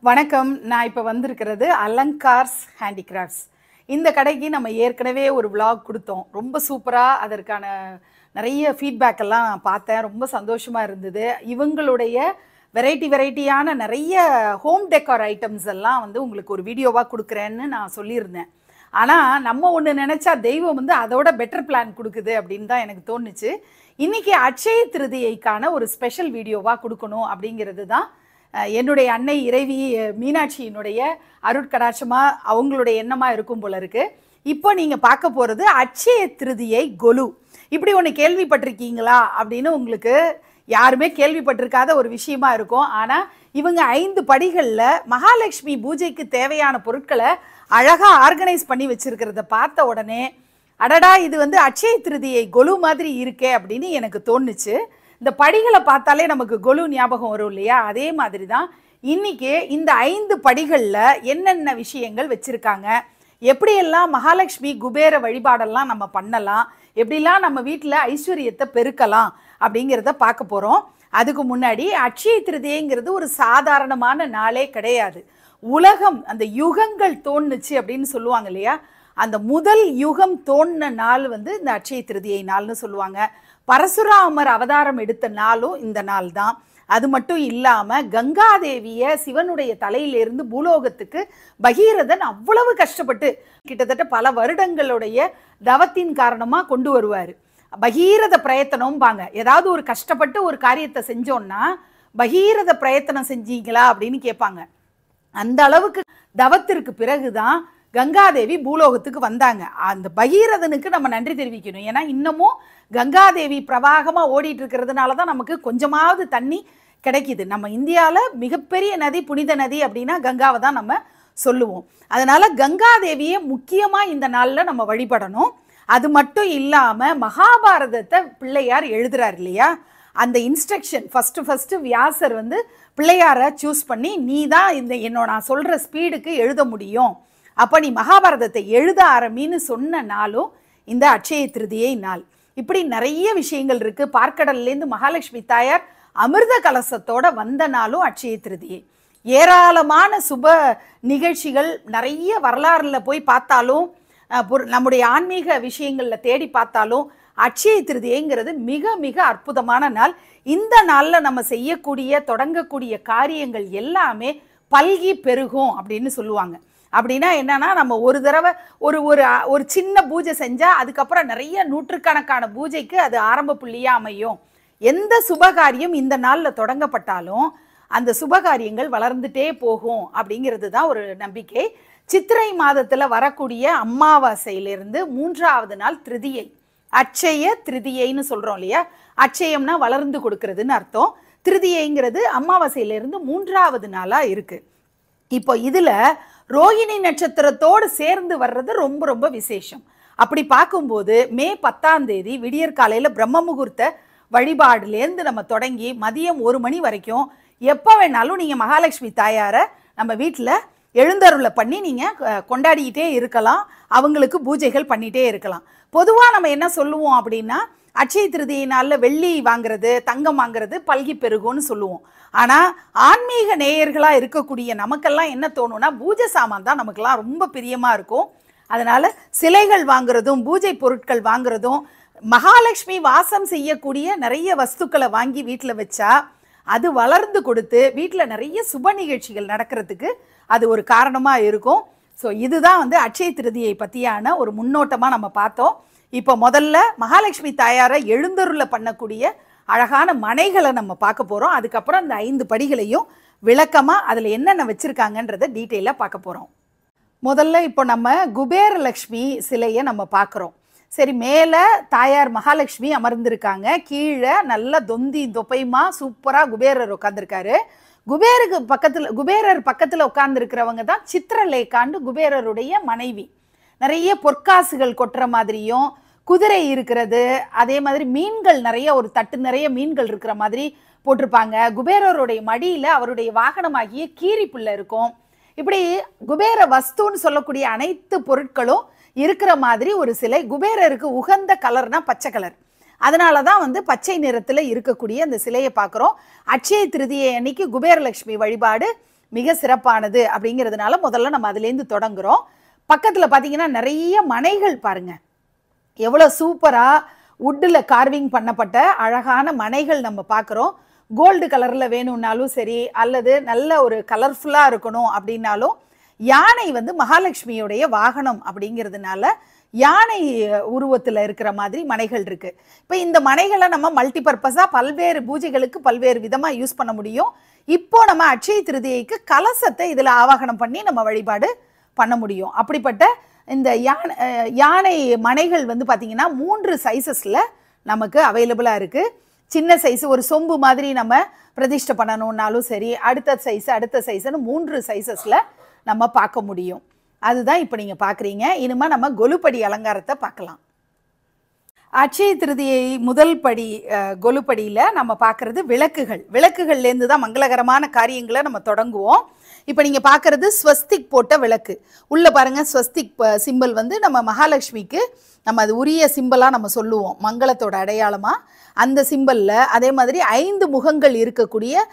வணக்கம். நான் இப்போ வந்திருக்கிறது அலங்கார்ஸ் ஹேண்டிகிராஃப்ட்ஸ். இந்த கடைக்கு நம்ம ஏற்கனவே ஒரு விளாக் கொடுத்தோம். ரொம்ப சூப்பராக அதற்கான நிறைய ஃபீட்பேக் எல்லாம் நான் பார்த்தேன். ரொம்ப சந்தோஷமாக இருந்தது. இவங்களுடைய வெரைட்டியான நிறைய ஹோம் டெக்கார் ஐட்டம்ஸ் எல்லாம் உங்களுக்கு ஒரு வீடியோவாக கொடுக்குறேன்னு நான் சொல்லியிருந்தேன். ஆனால் நம்ம ஒன்று நினச்சா தெய்வம் அதோட பெட்டர் பிளான் கொடுக்குது அப்படின்னு தான் எனக்கு தோணுச்சு. இன்றைக்கி அட்சய திருதியைக்கான ஒரு ஸ்பெஷல் வீடியோவாக கொடுக்கணும் அப்படிங்கிறது தான் என்னுடைய அன்னை இறைவி மீனாட்சியினுடைய அருட்கடாட்சமாக அவங்களுடைய எண்ணமாக இருக்கும் போல இருக்குது. இப்போ நீங்கள் பார்க்க போகிறது அட்சய திருதியை கொலு. இப்படி ஒன்று கேள்விப்பட்டிருக்கீங்களா அப்படின்னு உங்களுக்கு யாருமே கேள்விப்பட்டிருக்காத ஒரு விஷயமா இருக்கும். ஆனால் இவங்க 5 படிகளில் மகாலட்சுமி பூஜைக்கு தேவையான பொருட்களை அழகாக ஆர்கனைஸ் பண்ணி வச்சுருக்கிறத பார்த்த உடனே அடடா இது அட்சய திருதியை கொலு மாதிரி இருக்கே அப்படின்னு எனக்கு தோணுச்சு. இந்த படிகளை பார்த்தாலே நமக்கு கொலு ஞாபகம் வரும் இல்லையா? அதே மாதிரி தான் இன்றைக்கி இந்த 5 படிகளில் என்னென்ன விஷயங்கள் வச்சுருக்காங்க, எப்படியெல்லாம் மகாலட்சுமி குபேர வழிபாடெல்லாம் நம்ம பண்ணலாம், எப்படிலாம் நம்ம வீட்டில் ஐஸ்வர்யத்தை பெருக்கலாம் அப்படிங்கிறத பார்க்க போகிறோம். அதுக்கு முன்னாடி அட்சய திருதியைங்கிறது ஒரு சாதாரணமான நாளே கிடையாது. உலகம் அந்த யுகங்கள் தோணுச்சு அப்படின்னு சொல்லுவாங்க இல்லையா? அந்த முதல் யுகம் தோன்றின நாள் இந்த அட்சய திருதியை நாள்னு சொல்லுவாங்க. பரசுராமர் அவதாரம் எடுத்த நாளும் இந்த நாள் தான். அது மட்டும் இல்லாமல் கங்காதேவியை சிவனுடைய தலையிலிருந்து பூலோகத்துக்கு பகீரதன் அவ்வளவு கஷ்டப்பட்டு கிட்டத்தட்ட பல வருடங்களுடைய தவத்தின் காரணமாக கொண்டு வருவார். பகீரத பிரயத்தனம்பாங்க. ஏதாவது ஒரு கஷ்டப்பட்டு ஒரு காரியத்தை செஞ்சோன்னா பகீரத பிரயத்தனம் செஞ்சீங்களா அப்படின்னு கேட்பாங்க. அந்த அளவுக்கு தவத்திற்கு பிறகுதான் கங்காதேவி பூலோகத்துக்கு வந்தாங்க. அந்த பகீரதனுக்கு நம்ம நன்றி தெரிவிக்கணும். ஏன்னா இன்னமும் கங்காதேவி பிரவாகமாக ஓடிட்டு இருக்கிறதுனால தான் நமக்கு கொஞ்சமாவது தண்ணி கிடைக்கிது. நம்ம இந்தியாவில் மிகப்பெரிய நதி, புனித நதி அப்படின்னா கங்காவை தான் நம்ம சொல்லுவோம். அதனால் கங்காதேவியை முக்கியமாக இந்த நாளில் நம்ம வழிபடணும். அது மட்டும் இல்லாமல் மகாபாரதத்தை பிள்ளையார் எழுதுறார் இல்லையா? அந்த இன்ஸ்ட்ரக்ஷன் ஃபஸ்ட்டு வியாசர் பிள்ளையாரை சூஸ் பண்ணி நீ தான் நான் சொல்கிற ஸ்பீடுக்கு எழுத முடியும், அப்போ நீ மகாபாரதத்தை எழுத ஆரம்பின்னு சொன்ன நாளும் இந்த அட்சய திருதியை நாள். இப்படி நிறைய விஷயங்கள் இருக்குது. பார்க்கடல்லேருந்து மகாலட்சுமி தாயார் அமிர்த கலசத்தோட வந்த நாளும் அட்சய திருதியை. ஏராளமான சுப நிகழ்ச்சிகள் நிறைய வரலாறில் போய் பார்த்தாலும் நம்முடைய ஆன்மீக விஷயங்களில் தேடி பார்த்தாலும் அட்சய திருதியைங்கிறது மிக மிக அற்புதமான நாள். இந்த நாளில் நம்ம செய்யக்கூடிய தொடங்கக்கூடிய காரியங்கள் எல்லாமே பல்கி பெருகும் அப்படின்னு சொல்லுவாங்க. அப்படின்னா என்னன்னா, நம்ம ஒரு தடவை ஒரு ஒரு சின்ன பூஜை செஞ்சால் அதுக்கப்புறம் நிறைய நூற்றுக்கணக்கான பூஜைக்கு அது ஆரம்ப புள்ளியாக அமையும். எந்த சுபகாரியம் இந்த நாளில் தொடங்கப்பட்டாலும் அந்த சுபகாரியங்கள் வளர்ந்துட்டே போகும் அப்படிங்கிறது தான் ஒரு நம்பிக்கை. சித்திரை மாதத்தில் வரக்கூடிய அமாவாசையிலிருந்து 3வது நாள் திருதியை, அட்சய திருதியைன்னு சொல்கிறோம் இல்லையா? அட்சயம்னா வளர்ந்து கொடுக்கறதுன்னு அர்த்தம். திருதியைங்கிறது அமாவாசையிலிருந்து 3வது நாளாக இருக்குது. இப்போ இதில் ரோகிணி நட்சத்திரத்தோடு சேர்ந்து வர்றது ரொம்ப ரொம்ப விசேஷம். அப்படி பார்க்கும்போது மே 10ஆம் தேதி விடியற் காலையில் பிரம்ம முகூர்த்த வழிபாடுலேருந்து நம்ம தொடங்கி மதியம் 1 மணி வரைக்கும் எப்போ வேணாலும் நீங்கள் மகாலட்சுமி தாயாரை நம்ம வீட்டில் எழுந்தருளை பண்ணி நீங்கள் கொண்டாடிக்கிட்டே இருக்கலாம், அவங்களுக்கு பூஜைகள் பண்ணிகிட்டே இருக்கலாம். பொதுவாக நம்ம என்ன சொல்லுவோம் அப்படின்னா, அட்சய திருதியை நாளில் வெள்ளி வாங்குறது, தங்கம் வாங்குறது பல்கி பெருகும்னு சொல்லுவோம். ஆனால் ஆன்மீக நேயர்களாக இருக்கக்கூடிய நமக்கெல்லாம் என்ன தோணும்னா, பூஜை சாமான் தான் நமக்கெல்லாம் ரொம்ப பிரியமாக இருக்கும். அதனால் சிலைகள் வாங்குறதும் பூஜை பொருட்கள் வாங்குறதும், மகாலட்சுமி வாசம் செய்யக்கூடிய நிறைய வஸ்துக்களை வாங்கி வீட்டில் வச்சா அது வளர்ந்து கொடுத்து வீட்டில் நிறைய சுப நிகழ்ச்சிகள் நடக்கிறதுக்கு அது ஒரு காரணமாக இருக்கும். ஸோ இதுதான் அட்சய திருதியை பற்றியான ஒரு முன்னோட்டமாக நம்ம பார்த்தோம். இப்போ முதல்ல மகாலட்சுமி தாயாரை எழுந்தருளை பண்ணக்கூடிய அழகான மனைகளை நம்ம பார்க்க போகிறோம். அதுக்கப்புறம் அந்த 5 படிகளையும் விளக்கமாக அதில் என்னென்ன வச்சுருக்காங்கன்றதை டீட்டெயிலாக பார்க்க போகிறோம். முதல்ல இப்போ நம்ம குபேரலக்ஷ்மி சிலையை நம்ம பார்க்குறோம். சரி, மேலே தாயார் மகாலட்சுமி அமர்ந்திருக்காங்க, கீழே நல்ல தொப்பையுமா சூப்பராக குபேரர் உட்காந்துருக்காரு. குபேரர் பக்கத்தில் உட்கார்ந்துருக்கிறவங்க தான் சித்திரலேகாண்டு குபேரருடைய மனைவி. நிறைய பொற்காசுகள் கொட்டுற மாதிரியும் குதிரை இருக்கிறது, அதே மாதிரி மீன்கள் நிறைய, ஒரு தட்டு நிறைய மீன்கள் இருக்கிற மாதிரி போட்டிருப்பாங்க. குபேரருடைய மடியில் அவருடைய வாகனமாகிய கீரி புல்லை இருக்கும். இப்படி குபேர வஸ்துன்னு சொல்லக்கூடிய அனைத்து பொருட்களும் இருக்கிற மாதிரி ஒரு சிலை. குபேரருக்கு உகந்த கலர்னா பச்சை கலர். அதனால தான் பச்சை நிறத்தில் இருக்கக்கூடிய அந்த சிலையை பார்க்குறோம். அட்சய திருதியை அன்னைக்கு குபேரலட்சுமி வழிபாடு மிக சிறப்பானது அப்படிங்கிறதுனால முதல்ல நம்ம அதுலேருந்து தொடங்குறோம். பக்கத்தில் பார்த்தீங்கன்னா நிறைய மனைகள் பாருங்க, எவ்வளோ சூப்பராக வுட்டில் கார்விங் பண்ணப்பட்ட அழகான மனைகள் நம்ம பார்க்குறோம். கோல்டு கலரில் வேணும்னாலும் சரி, அல்லது நல்ல ஒரு கலர்ஃபுல்லாக இருக்கணும் அப்படின்னாலும், யானை வந்து மகாலட்சுமியோடைய வாகனம் அப்படிங்கிறதுனால யானை உருவத்தில் இருக்கிற மாதிரி மனைகள் இருக்குது. இப்போ இந்த மனைகளை நம்ம மல்டிபர்பஸாக பல்வேறு பூஜைகளுக்கு பல்வேறு விதமாக யூஸ் பண்ண முடியும். இப்போ நம்ம அட்சய திருதியைக்கு கலசத்தை இதில் ஆவாகனம் பண்ணி நம்ம வழிபாடு பண்ண முடியும். அப்படிப்பட்ட இந்த யானை மனைகள் வந்து பார்த்திங்கன்னா 3 சைஸஸில் நமக்கு அவைலபிளாக இருக்குது. சின்ன சைஸு ஒரு சொம்பு மாதிரி நம்ம பிரதிஷ்டை பண்ணணுன்னாலும் சரி, அடுத்த சைஸுன்னு 3 சைஸஸில் நம்ம பார்க்க முடியும். அதுதான் இப்போ நீங்கள் பார்க்குறீங்க. இனிமேல் நம்ம கொலுப்படி அலங்காரத்தை பார்க்கலாம். அட்சய திருதியை முதல் படி கொலுப்படியில் நம்ம பார்க்குறது விளக்குகள்லேருந்து தான் மங்களகரமான காரியங்களை நம்ம தொடங்குவோம். இப்போ நீங்கள் பார்க்குறது ஸ்வஸ்திக் போட்ட விளக்கு. உள்ளே பாருங்கள், ஸ்வஸ்திக் சிம்பிள் வந்து நம்ம மகாலட்சுமிக்கு நம்ம அது உரிய சிம்பிளாக நம்ம சொல்லுவோம், மங்களத்தோட அடையாளமாக. அந்த சிம்பிளில் அதே மாதிரி 5 முகங்கள் இருக்கக்கூடிய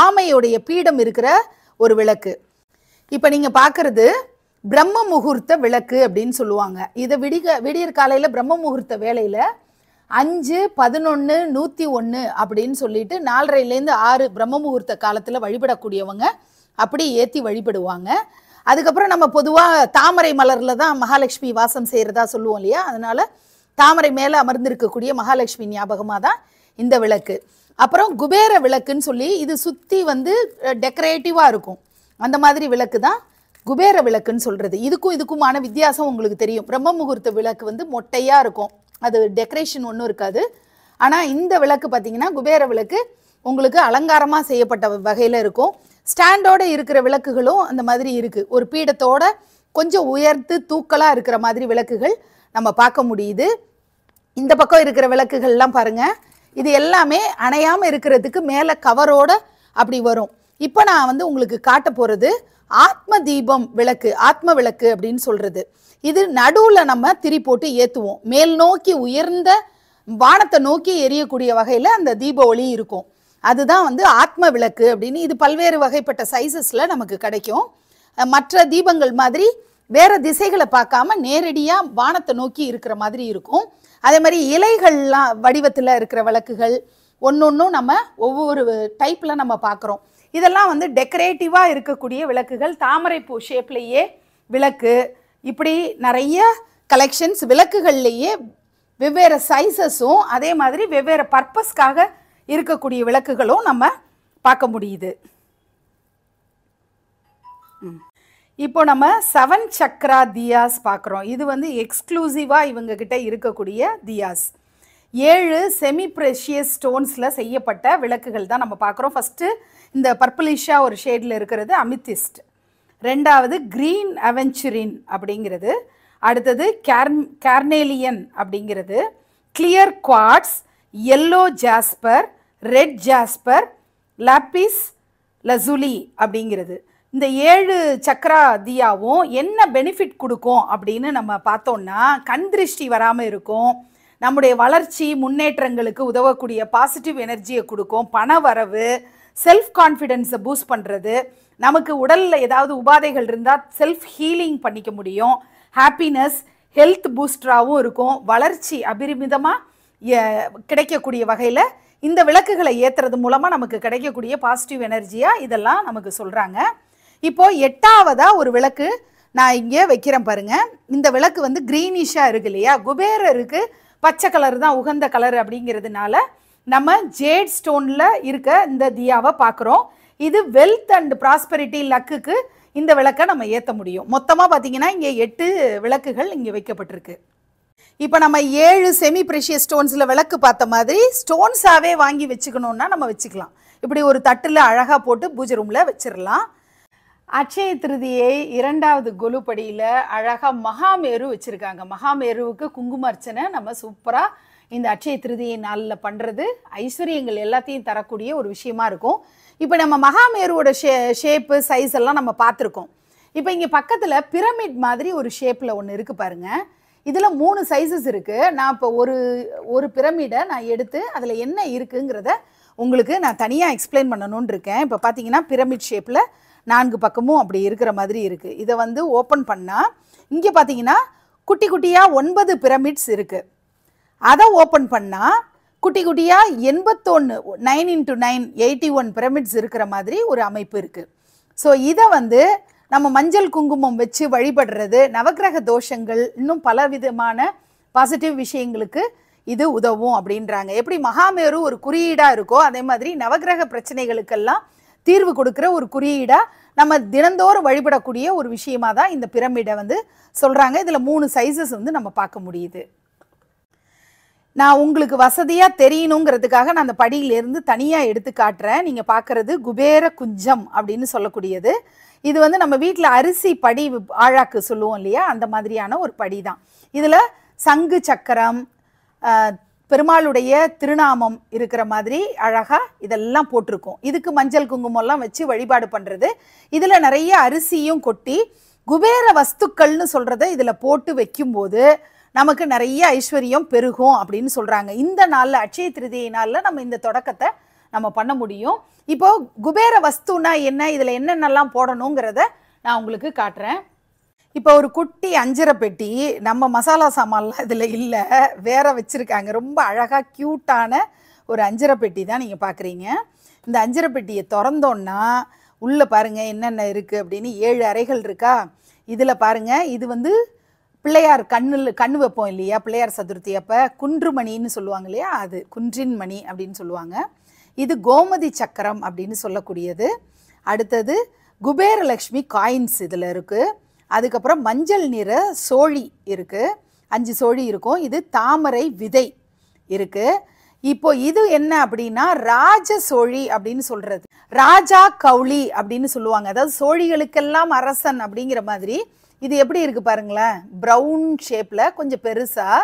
ஆமையோடைய பீடம் இருக்கிற ஒரு விளக்கு. இப்போ நீங்கள் பார்க்குறது பிரம்ம முகூர்த்த விளக்கு அப்படின்னு சொல்லுவாங்க. இதை விடியற் காலையில் பிரம்ம முகூர்த்த வேளையில் 5, 11, 101 அப்படின்னு சொல்லிட்டு 4:30லேருந்து 6 பிரம்ம முகூர்த்த காலத்தில் வழிபடக்கூடியவங்க அப்படி ஏற்றி வழிபடுவாங்க. அதுக்கப்புறம் நம்ம பொதுவாக தாமரை மலரில் தான் மகாலட்சுமி வாசம் செய்கிறதா சொல்லுவோம் இல்லையா, அதனால் தாமரை மேலே அமர்ந்திருக்கக்கூடிய மகாலட்சுமி ஞாபகமாக தான் இந்த விளக்கு. அப்புறம் குபேர விளக்குன்னு சொல்லி இது சுற்றி வந்து டெக்கரேட்டிவாக இருக்கும், அந்த மாதிரி விளக்கு தான் குபேர விளக்குன்னு சொல்கிறது. இதுக்குமான வித்தியாசம் உங்களுக்கு தெரியும். பிரம்ம முகூர்த்த விளக்கு வந்து மொட்டையாக இருக்கும், அது டெக்கரேஷன் ஒன்றும் இருக்காது. ஆனால் இந்த விளக்கு பார்த்திங்கன்னா குபேர விளக்கு உங்களுக்கு அலங்காரமாக செய்யப்பட்ட வகையில் இருக்கும். ஸ்டாண்டோடு இருக்கிற விளக்குகளும் அந்த மாதிரி இருக்குது. ஒரு பீடத்தோட கொஞ்சம் உயர்த்து தூக்கலாக இருக்கிற மாதிரி விளக்குகள் நம்ம பார்க்க முடியுது. இந்த பக்கம் இருக்கிற விளக்குகள்லாம் பாருங்கள், இது எல்லாமே அணையாமல் இருக்கிறதுக்கு மேலே கவரோடு அப்படி வரும். இப்போ நான் வந்து உங்களுக்கு காட்ட போகிறது ஆத்ம தீபம் விளக்கு, ஆத்ம விளக்கு அப்படின்னு சொல்கிறது. இது நடுவில் நம்ம திரி போட்டு ஏற்றுவோம். மேல் நோக்கி உயர்ந்த வானத்தை நோக்கி எரியக்கூடிய வகையில் அந்த தீப ஒளி இருக்கும். அதுதான் வந்து ஆத்ம விளக்கு அப்படின்னு. இது பல்வேறு வகைப்பட்ட சைஸஸில் நமக்கு கிடைக்கும். மற்ற தீபங்கள் மாதிரி வேறு திசைகளை பார்க்காம நேரடியாக வானத்தை நோக்கி இருக்கிற மாதிரி இருக்கும். அதே மாதிரி இலைகள்லாம் வடிவத்தில் இருக்கிற விளக்குகள் ஒன்றொன்றும் நம்ம ஒவ்வொரு டைப்பில் நம்ம பார்க்குறோம். இதெல்லாம் வந்து டெக்கரேட்டிவாக இருக்கக்கூடிய விளக்குகள். தாமரைப்பூ ஷேப்லேயே விளக்கு, இப்படி நிறைய கலெக்ஷன்ஸ் விளக்குகள்லேயே வெவ்வேறு சைஸஸும் அதே மாதிரி வெவ்வேறு பர்பஸ்க்காக இருக்கக்கூடிய விளக்குகளும் நம்ம பார்க்க முடியுது. இப்போ நம்ம 7 சக்ரா தியாஸ் பார்க்குறோம். இது வந்து எக்ஸ்க்ளூசிவாக இவங்கக்கிட்ட இருக்கக்கூடிய தியாஸ். 7 செமி ப்ரெஷியஸ் ஸ்டோன்ஸில் செய்யப்பட்ட விளக்குகள் தான் நம்ம பார்க்குறோம். ஃபஸ்ட்டு இந்த பர்பிளிஷாக ஒரு ஷேடில் இருக்கிறது அமித்திஸ்ட், ரெண்டாவது க்ரீன் அவென்ச்சுரின் அப்படிங்கிறது, அடுத்தது கார்னேலியன் அப்படிங்கிறது, clear quartz, yellow jasper, red jasper, lapis lazuli அப்படிங்கிறது. இந்த 7 சக்ரா தியாவும் என்ன பெனிஃபிட் கொடுக்கும் அப்படின்னு நம்ம பார்த்தோம்னா, கண் திருஷ்டி வராமல் இருக்கும், நம்முடைய வளர்ச்சி முன்னேற்றங்களுக்கு உதவக்கூடிய பாசிட்டிவ் எனர்ஜியை கொடுக்கும், பண வரவு, செல்ஃப் கான்ஃபிடென்ஸை பூஸ்ட் பண்ணுறது, நமக்கு உடலில் ஏதாவது உபாதைகள் இருந்தால் செல்ஃப் ஹீலிங் பண்ணிக்க முடியும், ஹாப்பினஸ் ஹெல்த் பூஸ்டராகவும் இருக்கும், வளர்ச்சி அபரிமிதமாக கிடைக்கக்கூடிய வகையில் இந்த விளக்குகளை ஏற்றுறது மூலமாக நமக்கு கிடைக்கக்கூடிய பாசிட்டிவ் எனர்ஜியாக இதெல்லாம் நமக்கு சொல்கிறாங்க. இப்போது 8ஆவதாக ஒரு விளக்கு நான் இங்கே வைக்கிறேன் பாருங்கள். இந்த விளக்கு வந்து க்ரீனிஷாக இருக்கு இல்லையா, குபேரருக்கு பச்சை கலர் தான் உகந்த கலர் அப்படிங்கிறதுனால நம்ம ஜேட் ஸ்டோனில் இருக்க இந்த தியாவை பார்க்குறோம். இது வெல்த் அண்ட் ப்ராஸ்பெரிட்டி லக்குக்கு இந்த விளக்கை நம்ம ஏற்ற முடியும். மொத்தமாக பார்த்திங்கன்னா இங்கே 8 விளக்குகள் இங்கே வைக்கப்பட்டிருக்கு. இப்போ நம்ம 7 செமி ப்ரெஷியஸ் ஸ்டோன்ஸில் விளக்கு பார்த்த மாதிரி ஸ்டோன்ஸாகவே வாங்கி வச்சுக்கணுன்னா நம்ம வச்சுக்கலாம். இப்படி ஒரு தட்டில் அழகாக போட்டு பூஜை ரூமில் வச்சிடலாம். அட்சய திருதியை 2வது கொலுப்படியில் அழகாக மகாமேரு வச்சுருக்காங்க. மகாமேருவுக்கு குங்கும அர்ச்சனை நம்ம சூப்பராக இந்த அட்சய திருதியை நாளில் பண்ணுறது ஐஸ்வர்யங்கள் எல்லாத்தையும் தரக்கூடிய ஒரு விஷயமா இருக்கும். இப்போ நம்ம மகாமேருவோட ஷேப்பு சைஸ் எல்லாம் நம்ம பார்த்துருக்கோம். இப்போ இங்கே பக்கத்தில் பிரமிட் மாதிரி ஒரு ஷேப்பில் ஒன்று இருக்குது பாருங்கள். இதில் 3 சைஸஸ் இருக்குது. நான் இப்போ ஒரு பிரமிடை நான் எடுத்து அதில் என்ன இருக்குங்கிறத உங்களுக்கு நான் தனியாக எக்ஸ்பிளைன் பண்ணணும்னு இருக்கேன். இப்போ பார்த்தீங்கன்னா பிரமிட் ஷேப்பில் 4 பக்கமும் அப்படி இருக்கிற மாதிரி இருக்குது. இதை வந்து ஓப்பன் பண்ணால் இங்கே பார்த்தீங்கன்னா குட்டி குட்டியாக 9 பிரமிட்ஸ் இருக்குது. அதை ஓப்பன் பண்ணால் குட்டி குட்டியாக 81 9 × 9 81 பிரமிட்ஸ் இருக்கிற மாதிரி ஒரு அமைப்பு இருக்குது. ஸோ இதை வந்து நம்ம மஞ்சள் குங்குமம் வச்சு வழிபடுறது நவக்கிரக தோஷங்கள் இன்னும் பல விதமான பாசிட்டிவ் விஷயங்களுக்கு இது உதவும் அப்படின்றாங்க. எப்படி மகாமேரு ஒரு குறியீடாக இருக்கோ அதே மாதிரி நவக்கிரக பிரச்சனைகளுக்கெல்லாம் தீர்வு கொடுக்குற ஒரு குறியீடாக நம்ம தினந்தோறும் வழிபடக்கூடிய ஒரு விஷயமாக தான் இந்த பிரமிடை வந்து சொல்கிறாங்க. இதில் 3 சைஸஸ் வந்து நம்ம பார்க்க முடியுது. நான் உங்களுக்கு வசதியாக தெரியணுங்கிறதுக்காக நான் அந்த படியிலேருந்து தனியாக எடுத்து காட்டுறேன். நீங்கள் பார்க்குறது குபேர குஞ்சம் அப்படின்னு சொல்லக்கூடியது. இது வந்து நம்ம வீட்டில் அரிசி படி ஆழாக்கு சொல்லுவோம் இல்லையா, அந்த மாதிரியான ஒரு படி தான். இதில் சங்கு சக்கரம் பெருமாளுடைய திருநாமம் இருக்கிற மாதிரி அழகாக இதெல்லாம் போட்டிருக்கோம். இதுக்கு மஞ்சள் குங்குமம்லாம் வச்சு வழிபாடு பண்ணுறது. இதில் நிறைய அரிசியும் கொட்டி குபேர வஸ்துக்கள்னு சொல்கிறத இதில் போட்டு வைக்கும்போது நமக்கு நிறைய ஐஸ்வர்யம் பெருகும் அப்படின்னு சொல்கிறாங்க. இந்த நாளில் அட்சய திருதியை நாளில் நம்ம இந்த தொடக்கத்தை நம்ம பண்ண முடியும். இப்போ குபேர வஸ்துனா என்ன, இதில் என்னென்னலாம் போடணுங்கிறத நான் உங்களுக்கு காட்டுறேன். இப்போ ஒரு குட்டி அஞ்சரை பெட்டி, நம்ம மசாலா சாமான்லாம் இதில் இல்லை, வேற வச்சுருக்காங்க. ரொம்ப அழகாக க்யூட்டான ஒரு அஞ்சரை பெட்டி தான் நீங்கள் பார்க்குறீங்க. இந்த அஞ்சரை பெட்டியை திறந்தோன்னா உள்ளே பாருங்கள் என்னென்ன இருக்குது அப்படின்னு 7 அறைகள் இருக்கா. இதில் பாருங்கள், இது வந்து பிள்ளையார் கண்ணு வைப்போம் இல்லையா, பிள்ளையார் சதுர்த்தி அப்போ குன்றுமணின்னு சொல்லுவாங்க இல்லையா, அது குன்றின் மணி அப்படின்னு சொல்லுவாங்க. இது கோமதி சக்கரம் அப்படின்னு சொல்லக்கூடியது. அடுத்தது குபேரலக்ஷ்மி காயின்ஸ் இதில் இருக்குது. அதுக்கப்புறம் மஞ்சள் நிற சோழி இருக்குது, 5 சோழி இருக்கும். இது தாமரை விதை இருக்குது. இப்போ இது என்ன அப்படின்னா ராஜ சோழி அப்படின்னு சொல்கிறது. ராஜா கௌளி அப்படின்னு சொல்லுவாங்க, அதாவது சோழிகளுக்கெல்லாம் அரசன் அப்படிங்கிற மாதிரி. இது எப்படி இருக்குது பாருங்களேன், ப்ரௌன் ஷேப்பில் கொஞ்சம் பெருசாக,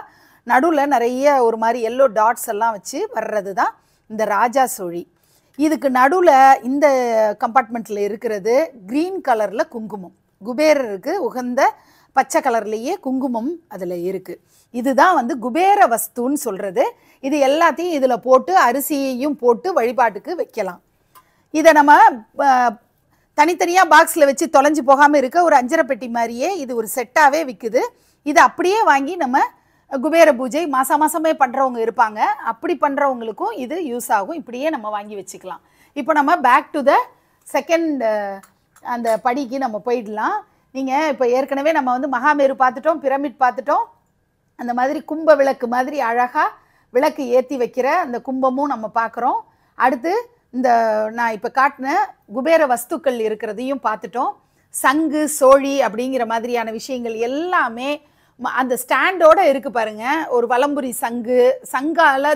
நடுவில் நிறைய ஒரு மாதிரி எல்லோ டாட்ஸ் எல்லாம் வச்சு வர்றது தான் இந்த ராஜா சோழி. இதுக்கு நடுவில் இந்த கம்பார்ட்மெண்ட்டில் இருக்கிறது க்ரீன் கலரில் குங்குமம், குபேரருக்கு உகந்த பச்சை கலர்லேயே குங்குமம் அதில் இருக்குது. இதுதான் வந்து குபேர வஸ்துன்னு சொல்கிறது. இது எல்லாத்தையும் இதில் போட்டு அரிசியையும் போட்டு வழிபாட்டுக்கு வைக்கலாம். இதை நம்ம தனித்தனியாக பாக்ஸில் வச்சு தொலைஞ்சு போகாமல் இருக்க ஒரு அஞ்சரை பெட்டி மாதிரியே இது ஒரு செட்டாகவே விற்குது. இதை அப்படியே வாங்கி நம்ம குபேர பூஜை மாதமே பண்ணுறவங்க இருப்பாங்க, அப்படி பண்ணுறவங்களுக்கும் இது யூஸ் ஆகும். இப்படியே நம்ம வாங்கி வச்சுக்கலாம். இப்போ நம்ம பேக் டு த செகண்ட் அந்த படிக்கு நம்ம போயிடலாம். நீங்கள் இப்போ ஏற்கனவே நம்ம வந்து மகாமேரு பார்த்துட்டோம், பிரமிட் பார்த்துட்டோம். அந்த மாதிரி கும்ப விளக்கு மாதிரி அழகாக விளக்கு ஏற்றி வைக்கிற அந்த கும்பமும் நம்ம பார்க்குறோம். அடுத்து இந்த நான் இப்போ காட்டின குபேர வஸ்துக்கள் இருக்கிறதையும் பார்த்துட்டோம். சங்கு சோழி அப்படிங்கிற மாதிரியான விஷயங்கள் எல்லாமே அந்த ஸ்டாண்டோடு இருக்குது பாருங்கள். ஒரு வலம்புரி சங்கால்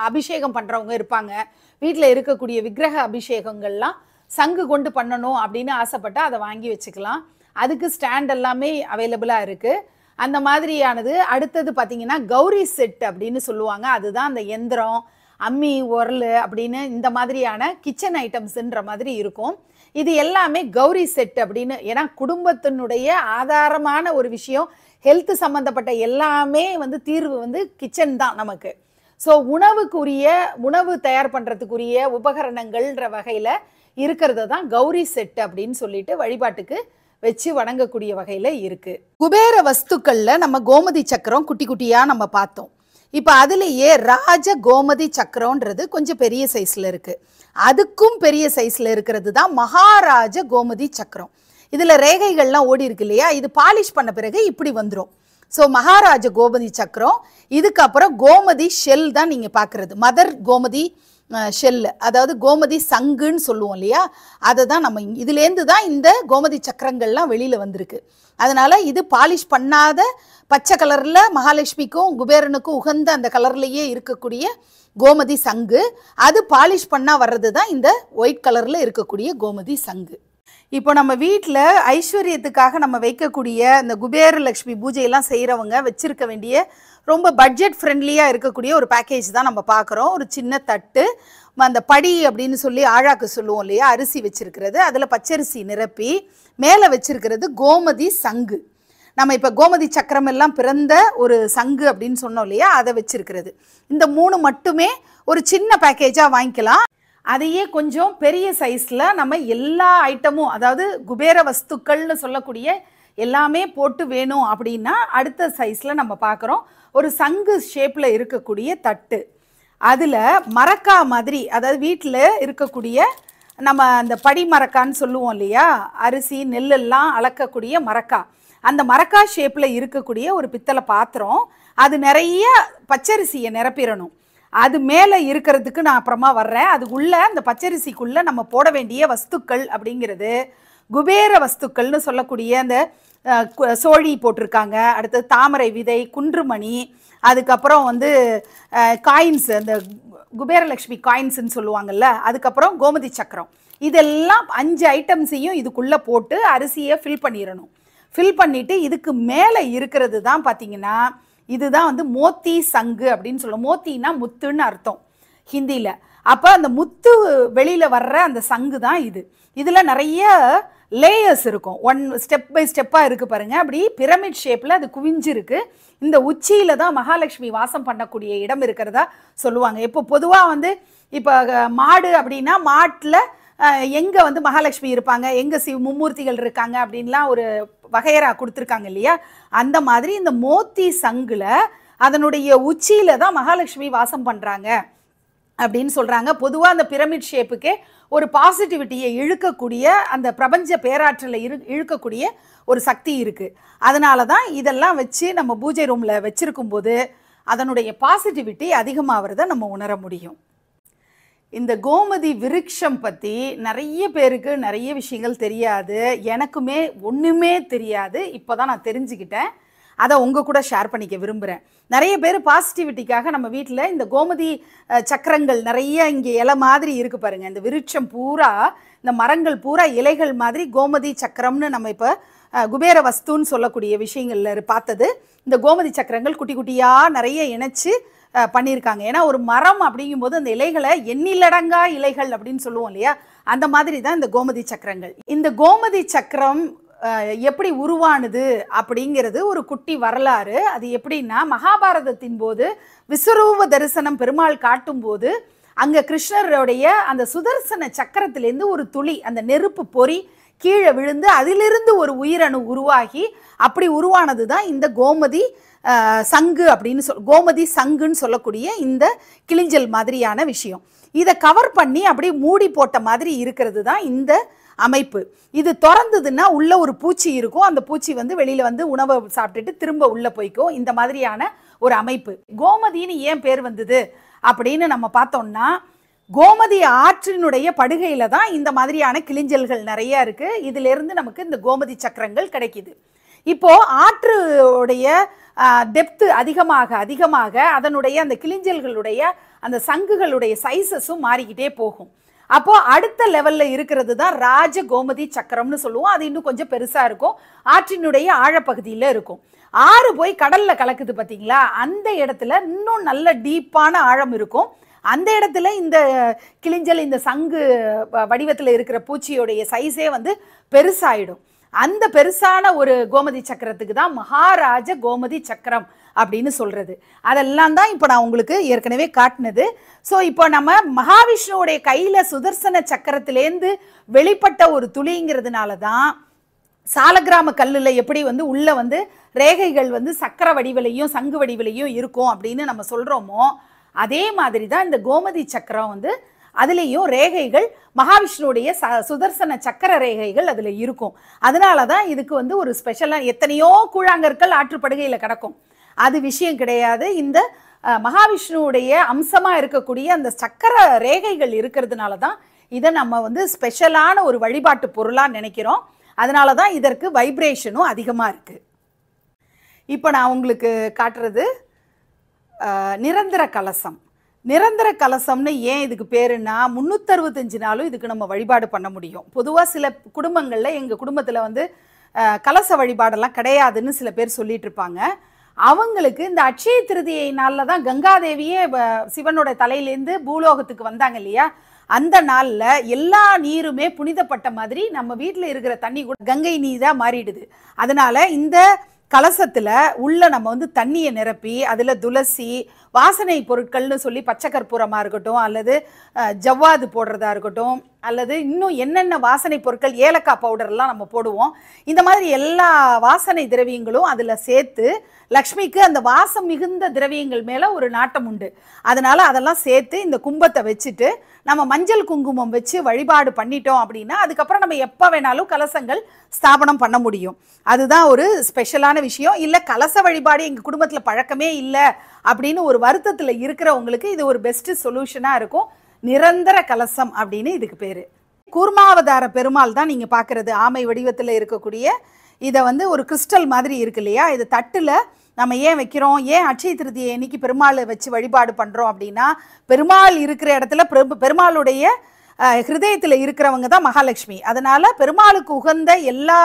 அபிஷேகம் பண்ணுறவங்க இருப்பாங்க. வீட்டில் இருக்கக்கூடிய விக்கிரக அபிஷேகங்கள்லாம் சங்கு கொண்டு பண்ணணும் அப்படின்னு ஆசைப்பட்டால் அதை வாங்கி வச்சுக்கலாம். அதுக்கு ஸ்டாண்ட் எல்லாமே அவைலபிளாக இருக்குது. அந்த மாதிரியானது. அடுத்தது பார்த்திங்கன்னா கௌரி செட் அப்படின்னு சொல்லுவாங்க. அதுதான் அந்த எந்திரம், அம்மி, உரல் அப்படின்னு இந்த மாதிரியான கிச்சன் ஐட்டம்ஸுன்ற மாதிரி இருக்கும். இது எல்லாமே கௌரி செட் அப்படின்னு, ஏன்னா குடும்பத்தினுடைய ஆதாரமான ஒரு விஷயம், ஹெல்த் சம்மந்தப்பட்ட எல்லாமே வந்து தீர்வு வந்து கிச்சன் தான் நமக்கு. ஸோ உணவு தயார் பண்ணுறதுக்குரிய உபகரணங்கள்ன்ற வகையில் இருக்கிறது தான் கௌரி செட் அப்படின்னு சொல்லிட்டு வழிபாட்டுக்கு வச்சு வணங்கக்கூடிய வகையில் இருக்குது. குபேர வஸ்துக்களில் நம்ம கோமதி சக்கரம் குட்டி குட்டியாக நம்ம பார்த்தோம். இப்போ அதுலேயே ராஜ கோமதி சக்கரம்ன்றது கொஞ்சம் பெரிய சைஸில் இருக்குது. அதுக்கும் பெரிய சைஸில் இருக்கிறது தான் மகாராஜ கோமதி சக்கரம். இதில் ரேகைகள்லாம் ஓடி இருக்கு இல்லையா, இது பாலிஷ் பண்ண பிறகு இப்படி வந்துடும். ஸோ மகாராஜ கோமதி சக்கரம். இதுக்கப்புறம் கோமதி ஷெல் தான் நீங்கள் பார்க்குறது, மதர் கோமதி ஷெல்லு, அதாவது கோமதி சங்குன்னு சொல்லுவோம் இல்லையா, அதை தான் நம்ம இதுலேருந்து தான் இந்த கோமதி சக்கரங்கள்லாம் வெளியில் வந்திருக்கு. அதனால் இது பாலிஷ் பண்ணாத பச்சை கலரில் மகாலட்சுமிக்கும் குபேரனுக்கும் உகந்த அந்த கலர்லேயே இருக்கக்கூடிய கோமதி சங்கு. அது பாலிஷ் பண்ணால் வர்றது தான் இந்த ஒயிட் கலரில் இருக்கக்கூடிய கோமதி சங்கு. இப்போ நம்ம வீட்டில் ஐஸ்வர்யத்துக்காக நம்ம வைக்கக்கூடிய இந்த குபேரலக்ஷ்மி பூஜையெல்லாம் செய்கிறவங்க வச்சுருக்க வேண்டிய ரொம்ப பட்ஜெட் ஃப்ரெண்ட்லியாக இருக்கக்கூடிய ஒரு பேக்கேஜ் தான் நம்ம பார்க்குறோம். ஒரு சின்ன தட்டு, அந்த படி அப்படின்னு சொல்லி ஆழாக்கு சொல்லுவோம் இல்லையா, அரிசி வச்சுருக்கிறது, அதில் பச்சரிசி நிரப்பி மேலே வச்சுருக்கிறது கோமதி சங்கு. நம்ம இப்போ கோமதி சக்கரம் எல்லாம் பிறந்த ஒரு சங்கு அப்படின்னு சொன்னோம் இல்லையா, அதை வச்சுருக்கிறது. இந்த 3 மட்டுமே ஒரு சின்ன பேக்கேஜாக வாங்கிக்கலாம். அதையே கொஞ்சம் பெரிய சைஸில் நம்ம எல்லா ஐட்டமும், அதாவது குபேர வஸ்துக்கள்னு சொல்லக்கூடிய எல்லாமே போட்டு வேணும் அப்படின்னா அடுத்த சைஸில் நம்ம பார்க்குறோம். ஒரு சங்கு ஷேப்பில் இருக்கக்கூடிய தட்டு, அதில் மரக்கா மாதிரி, அதாவது வீட்டில் இருக்கக்கூடிய நம்ம அந்த படி மரக்கான்னு சொல்லுவோம் இல்லையா, அரிசி நெல்லெல்லாம் அளக்கக்கூடிய மரக்கா, அந்த மரக்கா ஷேப்பில் இருக்கக்கூடிய ஒரு பித்தளை பாத்திரம். அது நிறைய பச்சரிசியை நிரப்பிடணும். அது மேலே இருக்கிறதுக்கு நான் அப்புறமா வர்றேன். அதுக்குள்ளே அந்த பச்சரிசிக்குள்ளே நம்ம போட வேண்டிய வஸ்துக்கள் அப்படிங்கிறது குபேர வஸ்துக்கள்னு சொல்லக்கூடிய அந்த சோழி போட்டிருக்காங்க, அடுத்தது தாமரை விதை, குன்றுமணி, அதுக்கப்புறம் வந்து காயின்ஸ், அந்த குபேரலக்ஷ்மி காயின்ஸ்ன்னு சொல்லுவாங்கல்ல, அதுக்கப்புறம் கோமதி சக்கரம். இதெல்லாம் 5 ஐட்டம்ஸையும் இதுக்குள்ளே போட்டு அரிசியை ஃபில் பண்ணிடணும். ஃபில் பண்ணிவிட்டு இதுக்கு மேலே இருக்கிறது தான் பார்த்திங்கன்னா, இதுதான் வந்து மோத்தி சங்கு அப்படின்னு சொல்லுவோம். மோத்தின்னா முத்துன்னு அர்த்தம் ஹிந்தியில். அப்போ அந்த முத்து வெளியில் வர்ற அந்த சங்கு தான் இது. இதில் நிறைய லேயர்ஸ் இருக்கும், ஒன் ஸ்டெப் பை ஸ்டெப்பாக இருக்குது பாருங்கள். அப்படி பிரமிட் ஷேப்பில் அது குவிஞ்சிருக்கு. இந்த உச்சியில் தான் மகாலட்சுமி வாசம் பண்ணக்கூடிய இடம் இருக்கிறதா சொல்லுவாங்க. இப்போ பொதுவாக வந்து இப்போ மாடு அப்படின்னா மாட்டில் எங்கே வந்து மகாலட்சுமி இருப்பாங்க, எங்கே மும்மூர்த்திகள் இருக்காங்க அப்படின்லாம் ஒரு வகையரா கொடுத்துருக்காங்க இல்லையா. அந்த மாதிரி இந்த மோத்தி சங்குல அதனுடைய உச்சியில் தான் மகாலட்சுமி வாசம் பண்ணுறாங்க அப்படின்னு சொல்கிறாங்க. பொதுவாக அந்த பிரமிட் ஷேப்புக்கே ஒரு பாசிட்டிவிட்டியை இழுக்கக்கூடிய, அந்த பிரபஞ்ச பேராற்றலை இழுக்கக்கூடிய ஒரு சக்தி இருக்குது. அதனால தான் இதெல்லாம் வச்சு நம்ம பூஜை ரூமில் வச்சுருக்கும் போது அதனுடைய பாசிட்டிவிட்டி அதிகமாகிறத நம்ம உணர முடியும். இந்த கோமதி விருட்சம் பற்றி நிறைய பேருக்கு நிறைய விஷயங்கள் தெரியாது. எனக்குமே ஒன்றுமே தெரியாது. இப்போ தான் நான் தெரிஞ்சுக்கிட்டேன். அதை உங்கள் கூட ஷேர் பண்ணிக்க விரும்புகிறேன். நிறைய பேர் பாசிட்டிவிட்டிக்காக நம்ம வீட்டில் இந்த கோமதி சக்கரங்கள் நிறைய இங்கே இலை மாதிரி இருக்குது பாருங்கள். இந்த விருட்சம் பூரா, இந்த மரங்கள் பூரா இலைகள் மாதிரி கோமதி சக்கரம்னு நம்ம இப்போ குபேர வஸ்துன்னு சொல்லக்கூடிய விஷயங்களில் பார்த்தது. இந்த கோமதி சக்கரங்கள் குட்டி குட்டியாக நிறைய இணைச்சி பண்ணியிருக்காங்க. ஏன்னா ஒரு மரம் அப்படிங்கும்போது அந்த இலைகளை எண்ணிலடங்கா இலைகள் அப்படின்னு சொல்லுவோம் இல்லையா, அந்த மாதிரி தான் இந்த கோமதி சக்கரங்கள். இந்த கோமதி சக்கரம் எப்படி உருவானது அப்படிங்கிறது ஒரு குட்டி வரலாறு. அது எப்படின்னா, மகாபாரதத்தின் போது விஸ்வரூப தரிசனம் பெருமாள் காட்டும் போது அங்கே கிருஷ்ணருடைய அந்த சுதர்சன சக்கரத்திலேருந்து ஒரு துளி அந்த நெருப்பு பொறி கீழே விழுந்து அதிலிருந்து ஒரு உயிரணு உருவாகி அப்படி உருவானது தான் இந்த கோமதி சங்கு அப்படின்னு கோமதி சங்குன்னு சொல்லக்கூடிய இந்த கிளிஞ்சல் மாதிரியான விஷயம். இதை கவர் பண்ணி அப்படியே மூடி போட்ட மாதிரி இருக்கிறது தான் இந்த அமைப்பு. இது திறந்ததுன்னா உள்ள ஒரு பூச்சி இருக்கும். அந்த பூச்சி வந்து வெளியில வந்து உணவை சாப்பிட்டுட்டு திரும்ப உள்ள போய்க்கும். இந்த மாதிரியான ஒரு அமைப்பு. கோமதின்னு ஏன் பேர் வந்தது அப்படின்னு நம்ம பார்த்தோம்னா, கோமதி ஆற்றினுடைய படுகையில தான் இந்த மாதிரியான கிளிஞ்சல்கள் நிறைய இருக்கு. இதுல இருந்து நமக்கு இந்த கோமதி சக்கரங்கள் கிடைக்குது. இப்போ ஆற்றுடைய டெப்த்து அதிகமாக அதிகமாக அதனுடைய அந்த கிளிஞ்சல்களுடைய அந்த சங்குகளுடைய சைஸஸும் மாறிக்கிட்டே போகும். அப்போ அடுத்த லெவல்ல இருக்கிறது தான் ராஜ கோமதி சக்கரம்னு சொல்லுவோம். அது இன்னும் கொஞ்சம் பெருசா இருக்கும், ஆற்றினுடைய ஆழப்பகுதியில் இருக்கும். ஆறு போய் கடல்ல கலக்குது பார்த்தீங்களா, அந்த இடத்துல இன்னும் நல்ல டீப்பான ஆழம் இருக்கும். அந்த இடத்துல இந்த கிளிஞ்சல், இந்த சங்கு வடிவத்தில் இருக்கிற பூச்சியோடைய சைஸே வந்து பெருசாயிடும். அந்த பெருசான ஒரு கோமதி சக்கரத்துக்கு தான் மகாராஜ கோமதி சக்கரம் அப்படின்னு சொல்றது. அதெல்லாம் தான் இப்போ நான் உங்களுக்கு ஏற்கனவே காட்டினது. ஸோ இப்போ நம்ம மகாவிஷ்ணுவோடைய கையில சுதர்சன சக்கரத்திலேருந்து வெளிப்பட்ட ஒரு துளிங்கிறதுனால தான் சாலக்கிராம கல்லுல எப்படி வந்து உள்ள வந்து ரேகைகள் வந்து சக்கர வடிவிலையும் சங்கு வடிவிலையும் இருக்கும் அப்படின்னு நம்ம சொல்றோமோ, அதே மாதிரி தான் இந்த கோமதி சக்கரம் வந்து அதுலேயும் ரேகைகள் மகாவிஷ்ணுடைய சுதர்சன சக்கர ரேகைகள் அதில் இருக்கும். அதனால தான் இதுக்கு வந்து ஒரு ஸ்பெஷலாக எத்தனையோ கூழாங்கற்கள் ஆற்றுப்படுகையில் கிடக்கும், அது விஷயம் கிடையாது. இந்த மகாவிஷ்ணுவுடைய அம்சமாக இருக்கக்கூடிய அந்த சக்கர ரேகைகள் இருக்கிறதுனால தான் இதை நம்ம வந்து ஸ்பெஷலான ஒரு வழிபாட்டு பொருளாக நினைக்கிறோம். அதனால தான் இதற்கு வைப்ரேஷனும் அதிகமாக இருக்குது. இப்போ நான் உங்களுக்கு காட்டுறது நிரந்தர கலசம். நிரந்தர கலசம்னு ஏன் இதுக்கு பேருன்னா, 365 நாளும் இதுக்கு நம்ம வழிபாடு பண்ண முடியும். பொதுவாக சில குடும்பங்களில், எங்கள் குடும்பத்தில் வந்து கலச வழிபாடெல்லாம் கிடையாதுன்னு சில பேர் சொல்லிட்டு இருப்பாங்க. அவங்களுக்கு இந்த அட்சய திருதியை நாளில் தான் கங்காதேவியே சிவனோட தலையிலேருந்து பூலோகத்துக்கு வந்தாங்க இல்லையா, அந்த நாளில் எல்லா நீருமே புனிதப்பட்ட மாதிரி நம்ம வீட்டில் இருக்கிற தண்ணி கூட கங்கை நீராக மாறிடுது. அதனால இந்த கலசத்தில் உள்ள நம்ம வந்து தண்ணியை நிரப்பி அதில் துளசி வாசனை பொருட்கள்னு சொல்லி பச்சை கற்பூரமாக இருக்கட்டும், அல்லது ஜவ்வாது போடுறதா இருக்கட்டும், அல்லது இன்னும் என்னென்ன வாசனை பொருட்கள், ஏலக்காய் பவுடர்லாம் நம்ம போடுவோம். இந்த மாதிரி எல்லா வாசனை திரவியங்களும் அதில் சேர்த்து லக்ஷ்மிக்கு அந்த வாசம் மிகுந்த திரவியங்கள் மேலே ஒரு நாட்டம் உண்டு. அதனால் அதெல்லாம் சேர்த்து இந்த கும்பத்தை வச்சுட்டு நம்ம மஞ்சள் குங்குமம் வச்சு வழிபாடு பண்ணிட்டோம் அப்படின்னா அதுக்கப்புறம் நம்ம எப்போ வேணாலும் கலசங்கள் ஸ்தாபனம் பண்ண முடியும். அதுதான் ஒரு ஸ்பெஷலான விஷயம். இல்லை கலச வழிபாடு எங்கள் குடும்பத்தில் பழக்கமே இல்லை அப்படின்னு ஒரு வருத்தத்தில் இருக்கிறவங்களுக்கு இது ஒரு பெஸ்ட் சொல்யூஷனாக இருக்கும். நிரந்தர கலசம் அப்படின்னு இதுக்கு பேர். கூர்மாவதார பெருமாள் தான் நீங்கள் பார்க்குறது, ஆமை வடிவத்தில் இருக்கக்கூடிய. இதை வந்து ஒரு கிறிஸ்டல் மாதிரி இருக்கு இல்லையா, இது தட்டில் நம்ம ஏன் வைக்கிறோம், ஏன் அட்சய திருதியை அன்னைக்கு பெருமாளை வச்சு வழிபாடு பண்ணுறோம் அப்படின்னா, பெருமாள் இருக்கிற இடத்துல பெருமாளுடைய ஹிருதயத்தில் இருக்கிறவங்க தான் மகாலட்சுமி. அதனால் பெருமாளுக்கு உகந்த எல்லா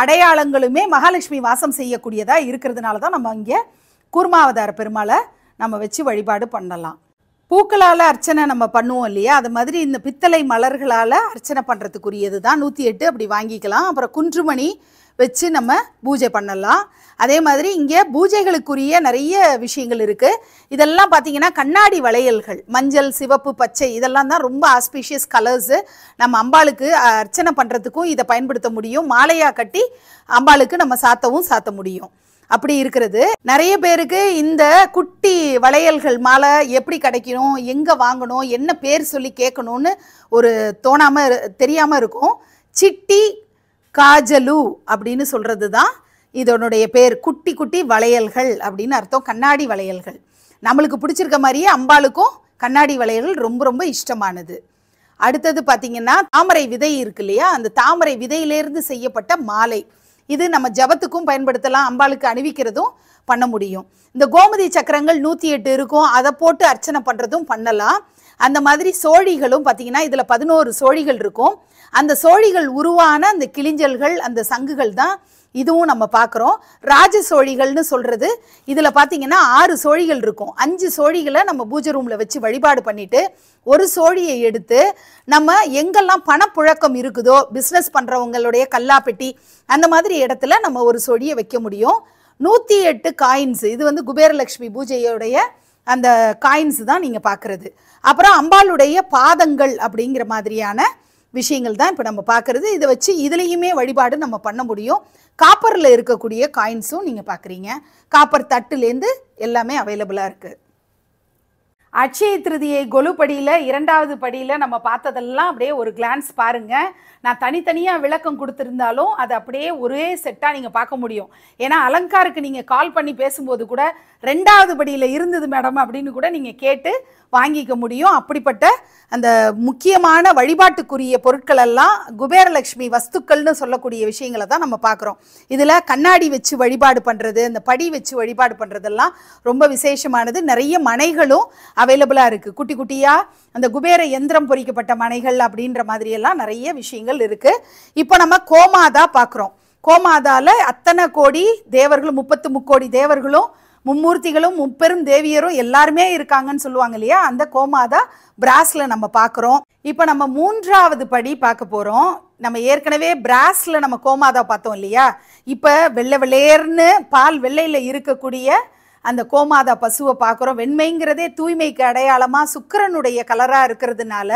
அடையாளங்களுமே மகாலட்சுமி வாசம் செய்யக்கூடியதாக இருக்கிறதுனால தான் நம்ம இங்கே கூர்மாவதார பெருமாளை நம்ம வச்சு வழிபாடு பண்ணலாம். பூக்களால் அர்ச்சனை நம்ம பண்ணுவோம் இல்லையா, அது மாதிரி இந்த பித்தளை மலர்களால் அர்ச்சனை பண்ணுறதுக்குரியது தான் 108 அப்படி வாங்கிக்கலாம். அப்புறம் குன்றுமணி வச்சு நம்ம பூஜை பண்ணலாம். அதே மாதிரி இங்கே பூஜைகளுக்குரிய நிறைய விஷயங்கள் இருக்குது. இதெல்லாம் பார்த்திங்கன்னா கண்ணாடி வளையல்கள், மஞ்சள், சிவப்பு, பச்சை, இதெல்லாம் தான் ரொம்ப ஆஸ்பீஷியஸ் கலர்ஸு. நம்ம அம்பாளுக்கு அர்ச்சனை பண்ணுறதுக்கும் இதை பயன்படுத்த முடியும். மாலையாக கட்டி அம்பாளுக்கு நம்ம சாத்த முடியும். அப்படி இருக்கிறது. நிறைய பேருக்கு இந்த குட்டி வளையல்கள் மாலை எப்படி கிடைக்கணும், எங்கே வாங்கணும், என்ன பேர் சொல்லி கேட்கணும்னு ஒரு தெரியாமல் இருக்கும். சிட்டி காஜலு அப்படின்னு சொல்கிறது தான் இதனுடைய பேர். குட்டி குட்டி வளையல்கள் அப்படின்னு அர்த்தம். கண்ணாடி வளையல்கள் நம்மளுக்கு பிடிச்சிருக்க மாதிரியே அம்பாளுக்கும் கண்ணாடி வளையல்கள் ரொம்ப ரொம்ப இஷ்டமானது. அடுத்தது பார்த்திங்கன்னா தாமரை விதை இருக்கு இல்லையா, அந்த தாமரை விதையிலேருந்து செய்யப்பட்ட மாலை. இது நம்ம ஜபத்துக்கும் பயன்படுத்தலாம், அம்பாளுக்கு அணிவிக்கிறதும் பண்ண முடியும். இந்த கோமதி சக்கரங்கள் 108 இருக்கும், அதை போட்டு அர்ச்சனை பண்ணுறதும் பண்ணலாம். அந்த மாதிரி சோழிகளும் பார்த்திங்கன்னா இதில் 11 சோழிகள் இருக்கும். அந்த சோழிகள் உருவான அந்த கிளிஞ்சல்கள், அந்த சங்குகள் தான் இதுவும் நம்ம பார்க்குறோம். ராஜ சோழிகள்னு சொல்கிறது. இதில் பார்த்திங்கன்னா 6 சோழிகள் இருக்கும். 5 சோழிகளை நம்ம பூஜை ரூமில் வச்சு வழிபாடு பண்ணிவிட்டு ஒரு சோழியை எடுத்து நம்ம எங்கெல்லாம் பணப்புழக்கம் இருக்குதோ, பிஸ்னஸ் பண்ணுறவங்களுடைய கல்லாப்பெட்டி அந்த மாதிரி இடத்துல நம்ம ஒரு சோழியை வைக்க முடியும். 108 காயின்ஸ், இது வந்து குபேரலட்சுமி பூஜையோடைய அந்த காயின்ஸ் தான் நீங்கள் பார்க்குறது. அப்புறம் அம்பாளுடைய பாதங்கள் அப்படிங்கிற மாதிரியான விஷயங்கள் தான் இப்போ நம்ம பார்க்குறது. இதை வச்சு இதுலேயுமே வழிபாடு நம்ம பண்ண முடியும். காப்பரில் இருக்கக்கூடிய காயின்ஸும் நீங்கள் பார்க்குறீங்க. காப்பர் தட்டுலேருந்து எல்லாமே அவைலபிளாக இருக்குது. அட்சய திருதியை கொலுப்படியில் 2வது படியில் நம்ம பார்த்ததெல்லாம் அப்படியே ஒரு கிளான்ஸ் பாருங்கள். நான் தனித்தனியாக விளக்கம் கொடுத்துருந்தாலும் அது அப்படியே ஒரே செட்டாக நீங்கள் பார்க்க முடியும். ஏன்னா அலங்காருக்கு நீங்கள் கால் பண்ணி பேசும்போது கூட 2வது படியில் இருந்தது மேடம் அப்படின்னு கூட நீங்கள் கேட்டு வாங்கிக்க முடியும். அப்படிப்பட்ட அந்த முக்கியமான வழிபாட்டுக்குரிய பொருட்கள் எல்லாம் குபேரலட்சுமி வஸ்துக்கள்னு சொல்லக்கூடிய விஷயங்களை தான் நம்ம பார்க்குறோம். இதில் கண்ணாடி வச்சு வழிபாடு பண்ணுறது, இந்த படி வச்சு வழிபாடு பண்ணுறதெல்லாம் ரொம்ப விசேஷமானது. நிறைய மனைகளும் அவைலபிளாக இருக்குது. குட்டி குட்டியாக அந்த குபேர எந்திரம் பொறிக்கப்பட்ட மனைகள் அப்படின்ற மாதிரியெல்லாம் நிறைய விஷயங்கள் இருக்குது. இப்போ நம்ம கோமாதா பார்க்குறோம். கோமாதாவில் அத்தனை கோடி தேவர்களும், 33 கோடி தேவர்களும், மும்மூர்த்திகளும், முப்பெரும் தேவியரும் எல்லாருமே இருக்காங்கன்னு சொல்லுவாங்க இல்லையா, அந்த கோமாதா பிராஸில் நம்ம பார்க்குறோம். இப்போ நம்ம 3வது படி பார்க்க போகிறோம். நம்ம ஏற்கனவே பிராஸில் நம்ம கோமாதா பார்த்தோம் இல்லையா, இப்போ வெள்ளை வெள்ளையர்னு பால் வெள்ளையில் இருக்கக்கூடிய அந்த கோமாதா பசுவை பார்க்குறோம். வெண்மைங்கிறதே தூய்மைக்கு அடையாளமாக சுக்கிரனுடைய கலராக இருக்கிறதுனால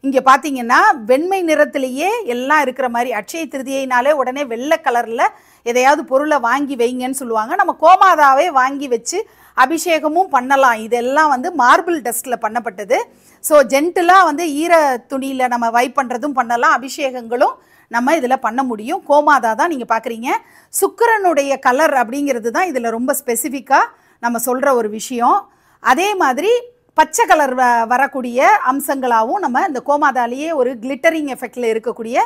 இங்கே பார்த்தீங்கன்னா வெண்மை நிறத்திலேயே எல்லாம் இருக்கிற மாதிரி. அட்சய திருதியினாலே உடனே வெள்ளை கலரில் எதையாவது பொருளை வாங்கி வைங்கன்னு சொல்லுவாங்க. நம்ம கோமாதாவே வாங்கி வச்சு அபிஷேகமும் பண்ணலாம். இதெல்லாம் வந்து மார்பிள் டஸ்ட்டில் பண்ணப்பட்டது. ஸோ ஜென்டிலாக வந்து ஈர துணியில் நம்ம வைப் பண்ணுறதும் பண்ணலாம், அபிஷேகங்களும் நம்ம இதில் பண்ண முடியும். கோமாதா தான் நீங்கள் பார்க்குறீங்க. சுக்கிரனுடைய கலர் அப்படிங்கிறது தான் இதில் ரொம்ப ஸ்பெசிஃபிக்காக நம்ம சொல்கிற ஒரு விஷயம். அதே மாதிரி பச்சை கலர் வரக்கூடிய அம்சங்களாகவும் நம்ம இந்த கோமாதாலேயே ஒரு கிளிட்டரிங் எஃபெக்டில் இருக்கக்கூடிய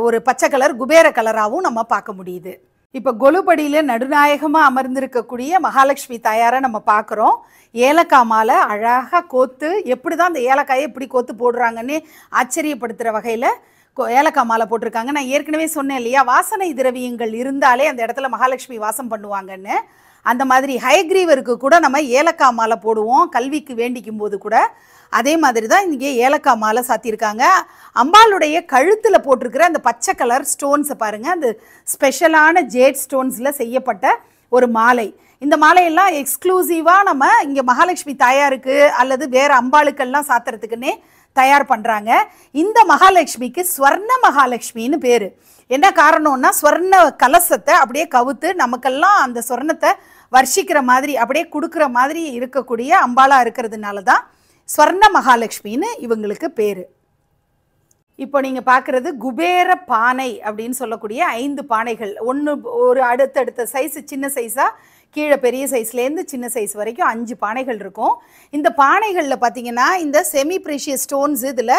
ஒரு பச்சை கலர் குபேர கலராகவும் நம்ம பார்க்க முடியுது. இப்போ கொலுபடியில் நடுநாயகமாக அமர்ந்திருக்கக்கூடிய மகாலட்சுமி தாயாரை நம்ம பார்க்குறோம். ஏலக்காய் மாலை அழகாக கோத்து, எப்படி தான் அந்த ஏலக்காயை எப்படி கோத்து போடுறாங்கன்னு ஆச்சரியப்படுத்துகிற வகையில் ஏலக்காய் மாலை போட்டிருக்காங்க. நான் ஏற்கனவே சொன்னேன் இல்லையா, வாசனை திரவியங்கள் இருந்தாலே அந்த இடத்துல மகாலட்சுமி வாசம் பண்ணுவாங்கன்னு. அந்த மாதிரி ஹயக்ரீவருக்கு கூட நம்ம ஏலக்காய் மாலை போடுவோம் கல்விக்கு வேண்டிக்கும் போது கூட. அதே மாதிரி தான் இங்கே ஏலக்காய் மாலை சாத்தியிருக்காங்க. அம்பாளுடைய கழுத்தில் போட்டிருக்கிற அந்த பச்சை கலர் ஸ்டோன்ஸை பாருங்கள், அந்த ஸ்பெஷலான ஜேட் ஸ்டோன்ஸில் செய்யப்பட்ட ஒரு மாலை. இந்த மாலையெல்லாம் எக்ஸ்க்ளூசிவாக நம்ம இங்கே மகாலட்சுமி தாயாருக்கு அல்லது வேறு அம்பாளுக்கெல்லாம் சாத்துறதுக்குன்னே தயார் பண்ணுறாங்க. இந்த மகாலட்சுமிக்கு ஸ்வர்ண மகாலட்சுமின்னு பேர். என்ன காரணம்னா ஸ்வர்ண கலசத்தை அப்படியே கவுத்து நமக்கெல்லாம் அந்த ஸ்வர்ணத்தை வர்ஷிக்கிற மாதிரி அப்படியே கொடுக்குற மாதிரி இருக்கக்கூடிய அம்பாளாக இருக்கிறதுனால தான் ஸ்வர்ண மகாலட்சுமின்னு இவங்களுக்கு பேர். இப்போ நீங்கள் பார்க்குறது குபேர பானை அப்படின்னு சொல்லக்கூடிய 5 பானைகள். ஒன்று ஒரு அடுத்தடுத்த சைஸு, சின்ன சைஸாக கீழே பெரிய சைஸ்லேருந்து சின்ன சைஸ் வரைக்கும் 5 பானைகள் இருக்கும். இந்த பானைகளில் பார்த்தீங்கன்னா இந்த செமி ப்ரீஷியஸ் ஸ்டோன்ஸ், இதில்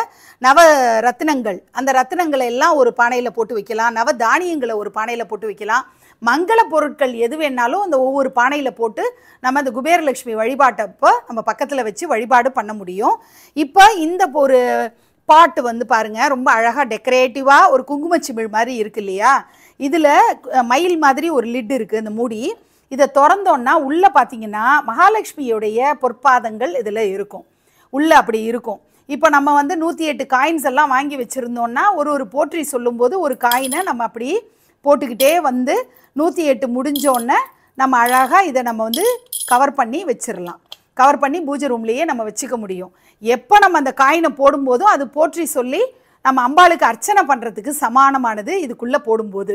நவ ரத்தினங்கள், அந்த ரத்தினங்களை எல்லாம் ஒரு பானையில் போட்டு வைக்கலாம், நவ தானியங்களை ஒரு பானையில் போட்டு வைக்கலாம், மங்கள பொருட்கள் எது வேணாலும் அந்த ஒவ்வொரு பானையில் போட்டு நம்ம அந்த குபேரலட்சுமி வழிபாட்டப்போ நம்ம பக்கத்தில் வச்சு வழிபாடு பண்ண முடியும். இப்போ இந்த ஒரு பாட்டு வந்து பாருங்கள், ரொம்ப அழகாக டெக்கரேட்டிவாக ஒரு குங்குமச்சிமிழ் மாதிரி இருக்குது இல்லையா. இதில் மயில் மாதிரி ஒரு லிட் இருக்குது, இந்த மூடி. இதை திறந்தோன்னா உள்ளே பார்த்தீங்கன்னா மகாலட்சுமியுடைய பொற்பாதங்கள் இதில் இருக்கும், உள்ளே அப்படி இருக்கும். இப்போ நம்ம வந்து 108 காயின்ஸ் எல்லாம் வாங்கி வச்சுருந்தோன்னா ஒரு போற்றி சொல்லும்போது ஒரு காயினை நம்ம அப்படி போட்டுக்கிட்டே வந்து 108 முடிஞ்சோடனே நம்ம அழகாக இதை நம்ம வந்து கவர் பண்ணி வச்சிடலாம். கவர் பண்ணி பூஜை ரூம்லேயே நம்ம வச்சுக்க முடியும். எப்போ நம்ம அந்த காயினை போடும்போதும் அது போற்றி சொல்லி நம்ம அம்பாளுக்கு அர்ச்சனை பண்ணுறதுக்கு சமானமானது இதுக்குள்ளே போடும்போது.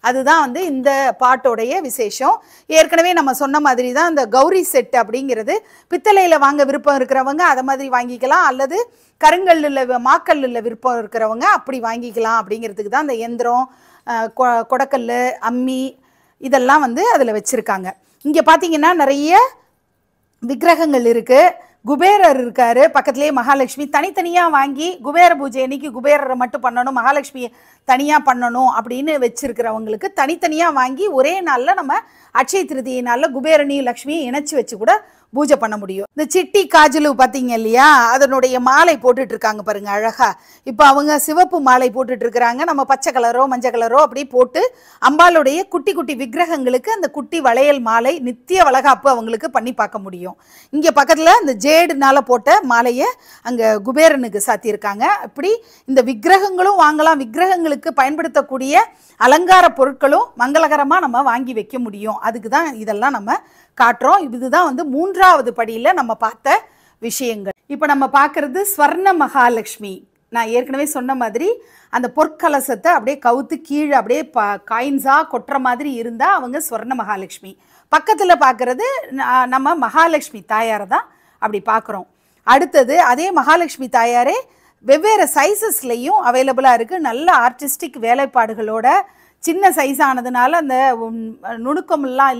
அதுதான் வந்து இந்த பாட்டோடைய விசேஷம். ஏற்கனவே நம்ம சொன்ன மாதிரி தான் இந்த கௌரி செட் அப்படிங்கிறது பித்தளையில் வாங்க விருப்பம் இருக்கிறவங்க அதை மாதிரி வாங்கிக்கலாம், அல்லது கருங்கல்லில் மாக்கல்லில் விருப்பம் இருக்கிறவங்க அப்படி வாங்கிக்கலாம். அப்படிங்கிறதுக்கு தான் இந்த எந்திரம், கொடக்கல், அம்மி இதெல்லாம் வந்து அதில் வச்சுருக்காங்க. இங்கே பார்த்தீங்கன்னா நிறைய விக்கிரகங்கள் இருக்குது. குபேரர் இருக்கார், பக்கத்துலேயே மகாலட்சுமி. தனித்தனியாக வாங்கி குபேர பூஜை அன்னைக்கு குபேரரை மட்டும் பண்ணணும், மகாலட்சுமியை தனியாக பண்ணணும் அப்படின்னு வச்சுருக்கிறவங்களுக்கு தனித்தனியாக வாங்கி ஒரே நாளில் நம்ம அட்சய திருதியை நாளில் குபேரனையும் லக்ஷ்மியை இணைச்சி வச்சு கூட பூஜை பண்ண முடியும். இந்த சிட்டி காஜலு பார்த்தீங்க இல்லையா, அதனுடைய மாலை போட்டுட்டு இருக்காங்க பாருங்க அழகா. இப்போ அவங்க சிவப்பு மாலை போட்டுட்டு இருக்கிறாங்க, நம்ம பச்சை கலரோ மஞ்சள் கலரோ அப்படி போட்டு அம்பாளுடைய குட்டி குட்டி விக்கிரகங்களுக்கு அந்த குட்டி வளையல் மாலை நித்திய வளகாப்பு அவங்களுக்கு பண்ணி பார்க்க முடியும். இங்கே பக்கத்தில் இந்த ஜேடுனால போட்ட மாலையை அங்கே குபேரனுக்கு சாத்தியிருக்காங்க. இப்படி இந்த விக்கிரகங்களும் வாங்கலாம், விக்கிரகங்களுக்கு பயன்படுத்தக்கூடிய அலங்கார பொருட்களும் மங்களகரமாக நம்ம வாங்கி வைக்க முடியும். அதுக்கு தான் இதெல்லாம் நம்ம காட்டுறோம். இதுதான் வந்து 3வது படியில் நம்ம பார்த்த விஷயங்கள். இப்போ நம்ம பார்க்குறது ஸ்வர்ண மகாலட்சுமி. நான் ஏற்கனவே சொன்ன மாதிரி அந்த பொற்கலசத்தை அப்படியே கவுத்து கீழே அப்படியே காயின்ஸாக கொட்டுற மாதிரி இருந்தால் அவங்க ஸ்வர்ண மகாலட்சுமி. பக்கத்தில் பார்க்குறது நம்ம மகாலட்சுமி தாயாரை தான் அப்படி பார்க்குறோம். அடுத்தது அதே மகாலட்சுமி தாயாரே வெவ்வேறு சைஸஸ்லையும் அவைலபிளாக இருக்குது. நல்ல ஆர்டிஸ்டிக் வேலைப்பாடுகளோட, சின்ன சைஸ் ஆனதுனால அந்த நுணுக்கமெல்லாம்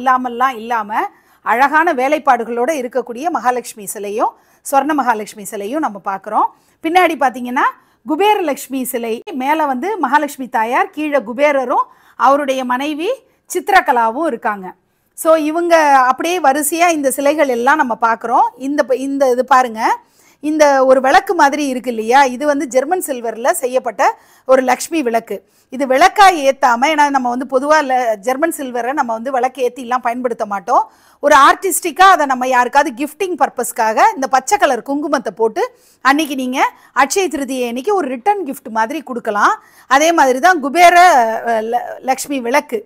இல்லாமல் அழகான வேலைப்பாடுகளோடு இருக்கக்கூடிய மகாலட்சுமி சிலையும் ஸ்வர்ண மகாலட்சுமி சிலையும் நம்ம பார்க்குறோம். பின்னாடி பார்த்தீங்கன்னா குபேரலட்சுமி சிலை, மேலே வந்து மகாலட்சுமி தாயார், கீழே குபேரரும் அவருடைய மனைவி சித்திரகலாவும் இருக்காங்க. ஸோ இவங்க அப்படியே வரிசையாக இந்த சிலைகள் எல்லாம் நம்ம பார்க்குறோம். இந்த இது பாருங்கள், இந்த ஒரு விளக்கு மாதிரி இருக்கு இல்லையா, இது வந்து ஜெர்மன் சில்வரில் செய்யப்பட்ட ஒரு லக்ஷ்மி விளக்கு. இது விளக்காய் ஏற்றாமல், ஏன்னா நம்ம வந்து பொதுவாக ஜெர்மன் சில்வரை நம்ம வந்து விளக்கு ஏற்றிலாம் பயன்படுத்த மாட்டோம். ஒரு ஆர்டிஸ்டிக்காக அதை நம்ம யாருக்காவது கிஃப்டிங் பர்பஸ்க்காக இந்த பச்சை கலர் குங்குமத்தை போட்டு அன்றைக்கி நீங்கள் அட்சய திருதியை அன்றைக்கி ஒரு ரிட்டர்ன் கிஃப்ட் மாதிரி கொடுக்கலாம். அதே மாதிரி தான் குபேர லக்ஷ்மி விளக்கு.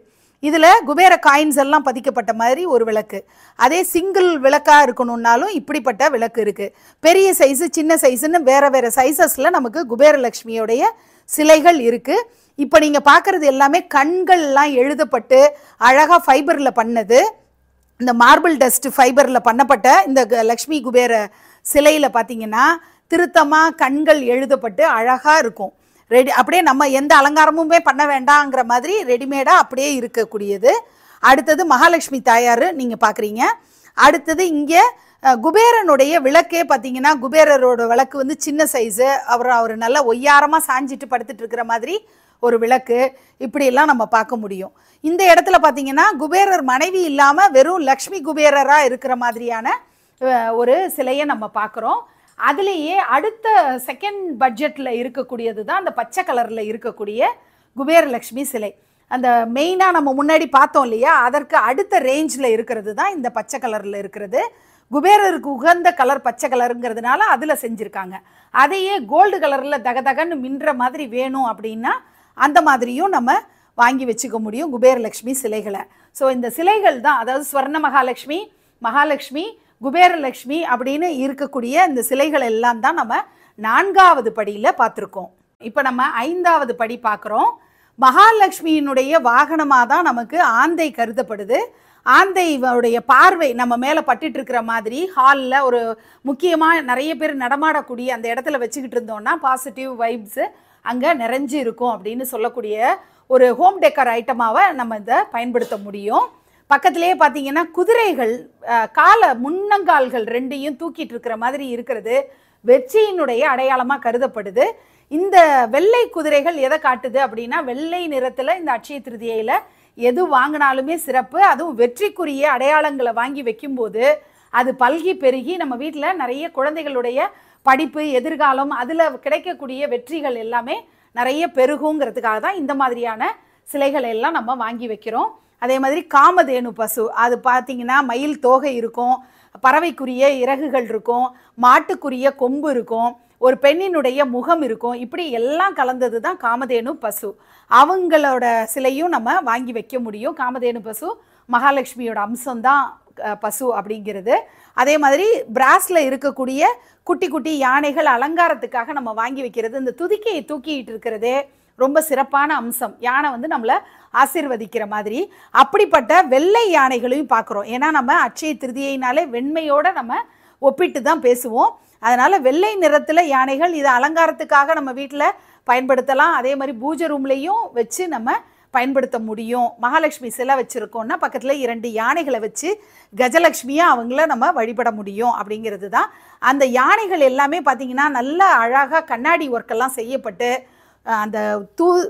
இதில் குபேர காயின்ஸ் எல்லாம் பதிக்கப்பட்ட மாதிரி ஒரு விளக்கு. அதே சிங்கிள் விளக்காக இருக்கணும்னாலும் இப்படிப்பட்ட விளக்கு இருக்குது. பெரிய சைஸு, சின்ன சைஸுன்னு வேறு சைஸஸில் நமக்கு குபேரலக்ஷ்மியோடைய சிலைகள் இருக்குது. இப்போ நீங்கள் பார்க்குறது எல்லாமே கண்கள்லாம் எழுதப்பட்டு அழகாக ஃபைபரில் பண்ணது. இந்த மார்பிள் டஸ்ட் ஃபைபரில் பண்ணப்பட்ட இந்த லக்ஷ்மி குபேர சிலையில் பார்த்தீங்கன்னா திருத்தமாக கண்கள் எழுதப்பட்டு அழகாக இருக்கும். ரெடி அப்படியே நம்ம எந்த அலங்காரமுமே பண்ண வேண்டாங்கிற மாதிரி ரெடிமேடாக அப்படியே இருக்கக்கூடியது. அடுத்தது மகாலட்சுமி தாயார் நீங்கள் பார்க்குறீங்க. அடுத்தது இங்கே குபேரனுடைய விளக்கே பார்த்தீங்கன்னா குபேரரோட விளக்கு வந்து சின்ன சைஸு, அவர் நல்லா ஒய்யாரமாக சாஞ்சிட்டு படுத்துட்டு இருக்கிற மாதிரி ஒரு விளக்கு. இப்படியெல்லாம் நம்ம பார்க்க முடியும். இந்த இடத்துல பார்த்தீங்கன்னா குபேரர் மனைவி இல்லாமல் வெறும் லக்ஷ்மி குபேரராக இருக்கிற மாதிரியான ஒரு சிலையை நம்ம பார்க்குறோம். அதுலேயே அடுத்த செகண்ட் பட்ஜெட்டில் இருக்கக்கூடியது தான் அந்த பச்சை கலரில் இருக்கக்கூடிய குபேரலக்ஷ்மி சிலை. அந்த மெயினாக நம்ம முன்னாடி பார்த்தோம் இல்லையா, அதற்கு அடுத்த ரேஞ்சில் இருக்கிறது தான் இந்த பச்சை கலரில் இருக்கிறது. குபேரருக்கு உகந்த கலர் பச்சை கலருங்கிறதுனால அதில் செஞ்சுருக்காங்க. அதையே கோல்டு கலரில் தகதகன்னு மின்ற மாதிரி வேணும் அப்படின்னா அந்த மாதிரியும் நம்ம வாங்கி வச்சுக்க முடியும் குபேரலக்ஷ்மி சிலைகளை. ஸோ இந்த சிலைகள் தான், அதாவது ஸ்வர்ண மகாலட்சுமி, மகாலட்சுமி, குபேரலக்ஷ்மி அப்படின்னு இருக்கக்கூடிய இந்த சிலைகள் எல்லாம் தான் நம்ம 4வது படியில் பார்த்துருக்கோம். இப்போ நம்ம 5வது படி பார்க்குறோம். மகாலட்சுமியினுடைய வாகனமாக தான் நமக்கு ஆந்தை கருதப்படுது. ஆந்தையுடைய பார்வை நம்ம மேலே பட்டுட்டு இருக்கிற மாதிரி ஹாலில் ஒரு முக்கியமாக நிறைய பேர் நடமாடக்கூடிய அந்த இடத்துல வச்சுக்கிட்டு இருந்தோம்னா பாசிட்டிவ் வைப்ஸு அங்கே நிறைஞ்சு இருக்கும் அப்படின்னு சொல்லக்கூடிய ஒரு ஹோம் டெக்கர் ஐட்டமாவை நம்ம இதை பயன்படுத்த முடியும். பக்கத்திலேயே பார்த்தீங்கன்னா குதிரைகள் முன்னங்கால்கள் 2ஐயும் தூக்கிட்டு இருக்கிற மாதிரி இருக்கிறது வெற்றியினுடைய அடையாளமாக கருதப்படுது. இந்த வெள்ளை குதிரைகள் எதை காட்டுது அப்படின்னா, வெள்ளை நிறத்தில் இந்த அட்சய திருதியையில் எது வாங்கினாலுமே சிறப்பு. அதுவும் வெற்றிக்குரிய அடையாளங்களை வாங்கி வைக்கும்போது அது பல்கி பெருகி நம்ம வீட்டில் நிறைய குழந்தைகளுடைய படிப்பு, எதிர்காலம், அதில் கிடைக்கக்கூடிய வெற்றிகள் எல்லாமே நிறைய பெருகுங்கிறதுக்காக தான் இந்த மாதிரியான சிலைகளை எல்லாம் நம்ம வாங்கி வைக்கிறோம். அதே மாதிரி காமதேனு பசு, அது பார்த்திங்கன்னா மயில் தோகை இருக்கும், பறவைக்குரிய இறகுகள் இருக்கும், மாட்டுக்குரிய கொம்பு இருக்கும், ஒரு பெண்ணினுடைய முகம் இருக்கும். இப்படி எல்லாம் கலந்தது தான் காமதேனு பசு. அவங்களோட சிலையும் நம்ம வாங்கி வைக்க முடியும். காமதேனு பசு மகாலட்சுமியோட அம்சம்தான் பசு அப்படிங்கிறது. அதே மாதிரி பிராஸில் இருக்கக்கூடிய குட்டி குட்டி யானைகள் அலங்காரத்துக்காக நம்ம வாங்கி வைக்கிறது. இந்த துதிக்கையை தூக்கிட்டு இருக்கிறதே ரொம்ப சிறப்பான அம்சம். யானை வந்து நம்மளை ஆசீர்வதிக்கிற மாதிரி. அப்படிப்பட்ட வெள்ளை யானைகளையும் பார்க்குறோம். ஏன்னா நம்ம அட்சய திருதியினாலே வெண்மையோடு நம்ம ஒப்பிட்டு தான் பேசுவோம். அதனால் வெள்ளை நிறத்தில் யானைகள், இதை அலங்காரத்துக்காக நம்ம வீட்டில் பயன்படுத்தலாம். அதே மாதிரி பூஜை ரூம்லேயும் வச்சு நம்ம பயன்படுத்த முடியும். மகாலட்சுமி சிலை வச்சுருக்கோன்னா பக்கத்தில் 2 யானைகளை வச்சு கஜலட்சுமியாக அவங்கள நம்ம வழிபட முடியும் அப்படிங்கிறது தான். அந்த யானைகள் எல்லாமே பார்த்திங்கன்னா நல்ல அழகாக கண்ணாடி ஒர்க்கெல்லாம் செய்யப்பட்டு அந்த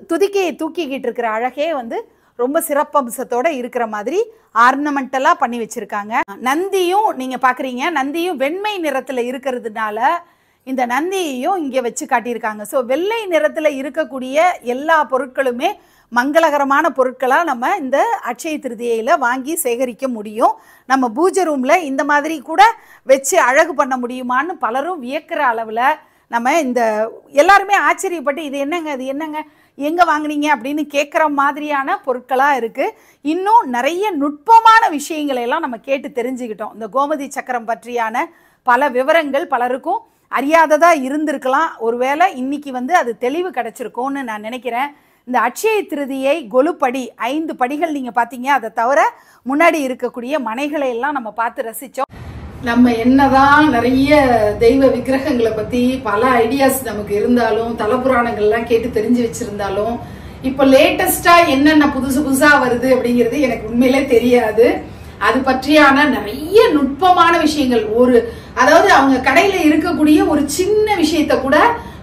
துதிக்கையை தூக்கிக்கிட்டு இருக்கிற அழகே வந்து ரொம்ப சிறப்பம்சத்தோடு இருக்கிற மாதிரி ஆர்னமெண்டலாக பண்ணி வச்சுருக்காங்க. நந்தியும் நீங்கள் பார்க்குறீங்க, நந்தியும் வெண்மை நிறத்தில் இருக்கிறதுனால இந்த நந்தியையும் இங்கே வச்சு காட்டியிருக்காங்க. ஸோ வெள்ளை நிறத்தில் இருக்கக்கூடிய எல்லா பொருட்களுமே மங்களகரமான பொருட்களாக நம்ம இந்த அட்சய திருதியையில் வாங்கி சேகரிக்க முடியும். நம்ம பூஜை ரூமில் இந்த மாதிரி கூட வச்சு அழகு பண்ண முடியுமான்னு பலரும் வியக்கிற அளவில் நம்ம இந்த எல்லாருமே ஆச்சரியப்பட்டு இது என்னங்க, இது என்னங்க, எங்கே வாங்கினீங்க அப்படின்னு கேட்குற மாதிரியான பொருட்களாக இருக்குது. இன்னும் நிறைய நுட்பமான விஷயங்களை எல்லாம் நம்ம கேட்டு தெரிஞ்சுக்கிட்டோம். இந்த கோமதி சக்கரம் பற்றியான பல விவரங்கள் பலருக்கும் அறியாததாக இருந்திருக்கலாம். ஒருவேளை இன்னைக்கு வந்து அது தெளிவு கிடச்சிருக்கோன்னு நான் நினைக்கிறேன். இந்த அட்சய திருதியை கொலுப்படி 5 படிகள் நீங்கள் பார்த்தீங்க. அதை தவிர முன்னாடி இருக்கக்கூடிய மனைகளை எல்லாம் நம்ம பார்த்து ரசித்தோம். நம்ம என்னதான் நிறைய தெய்வ விக்கிரகங்களை பற்றி பல ஐடியாஸ் நமக்கு இருந்தாலும், தலபுராணங்கள்லாம் கேட்டு தெரிஞ்சு வச்சிருந்தாலும், இப்போ லேட்டஸ்டாக என்னென்ன புதுசாக வருது அப்படிங்கிறது எனக்கு உண்மையிலே தெரியாது. அது பற்றியான நிறைய நுட்பமான விஷயங்கள், அதாவது அவங்க கடையில இருக்கக்கூடிய ஒரு சின்ன விஷயத்த கூட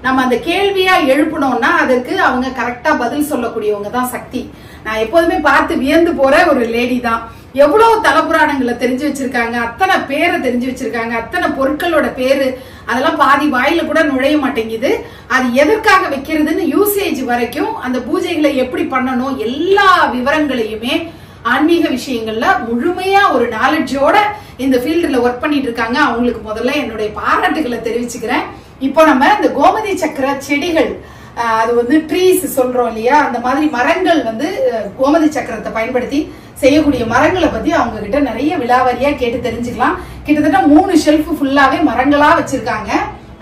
நம்ம அந்த கேள்வியா எழுப்பணும்னா அதற்கு அவங்க கரெக்டா பதில் சொல்லக்கூடியவங்க தான் சக்தி. நான் எப்போதுமே பார்த்து வியந்து போற ஒரு லேடி தான். எவ்வளவு தலபுராணங்களை தெரிஞ்சு வச்சிருக்காங்க, அத்தனை பேரை தெரிஞ்சு வச்சிருக்காங்க, அத்தனை பொருட்களோட பேரு அதெல்லாம் பாதி வாயில கூட நுழைய மாட்டேங்குது. அது எதற்காக வைக்கிறதுன்னு யூசேஜ் வரைக்கும், அந்த பூஜைகளை எப்படி பண்ணணும், எல்லா விவரங்களையுமே ஆன்மீக விஷயங்கள்ல முழுமையா ஒரு நாலேஜோட இந்த ஃபீல்டுல ஒர்க் பண்ணிட்டு இருக்காங்க. அவங்களுக்கு முதல்ல என்னுடைய பாராட்டுகளை தெரிவிச்சுக்கிறேன். இப்போ நம்ம இந்த கோமதி சக்கர செடிகள், அது வந்து ட்ரீஸ் சொல்றோம் இல்லையா, அந்த மாதிரி மரங்கள் வந்து கோமதி சக்கரத்தை பயன்படுத்தி செய்யக்கூடிய மரங்களை பத்தி அவங்க கிட்ட நிறைய விலாவரியா கேட்டு தெரிஞ்சுக்கலாம். கிட்டத்தட்ட 3 ஷெல்ஃப் ஃபுல்லாவே மரங்களா வச்சிருக்காங்க.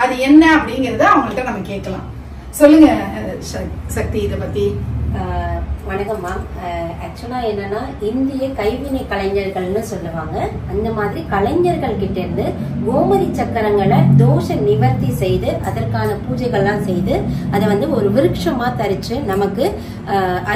அது என்ன அப்படிங்கறத அவங்கள்ட்ட நம்ம கேட்கலாம். சொல்லுங்க சக்தி, இதை பத்தி. வணக்கம்மா. ஆக்சுவலா என்னன்னா, இந்திய கைவினை கலைஞர்கள்னு சொல்லுவாங்க. அந்த மாதிரி கலைஞர்கள் கிட்ட இருந்து கோமதி சக்கரங்களை தோஷ நிவர்த்தி செய்து அதற்கான பூஜைகள்லாம் செய்து அதை வந்து ஒரு விருட்சமா தரிச்சு நமக்கு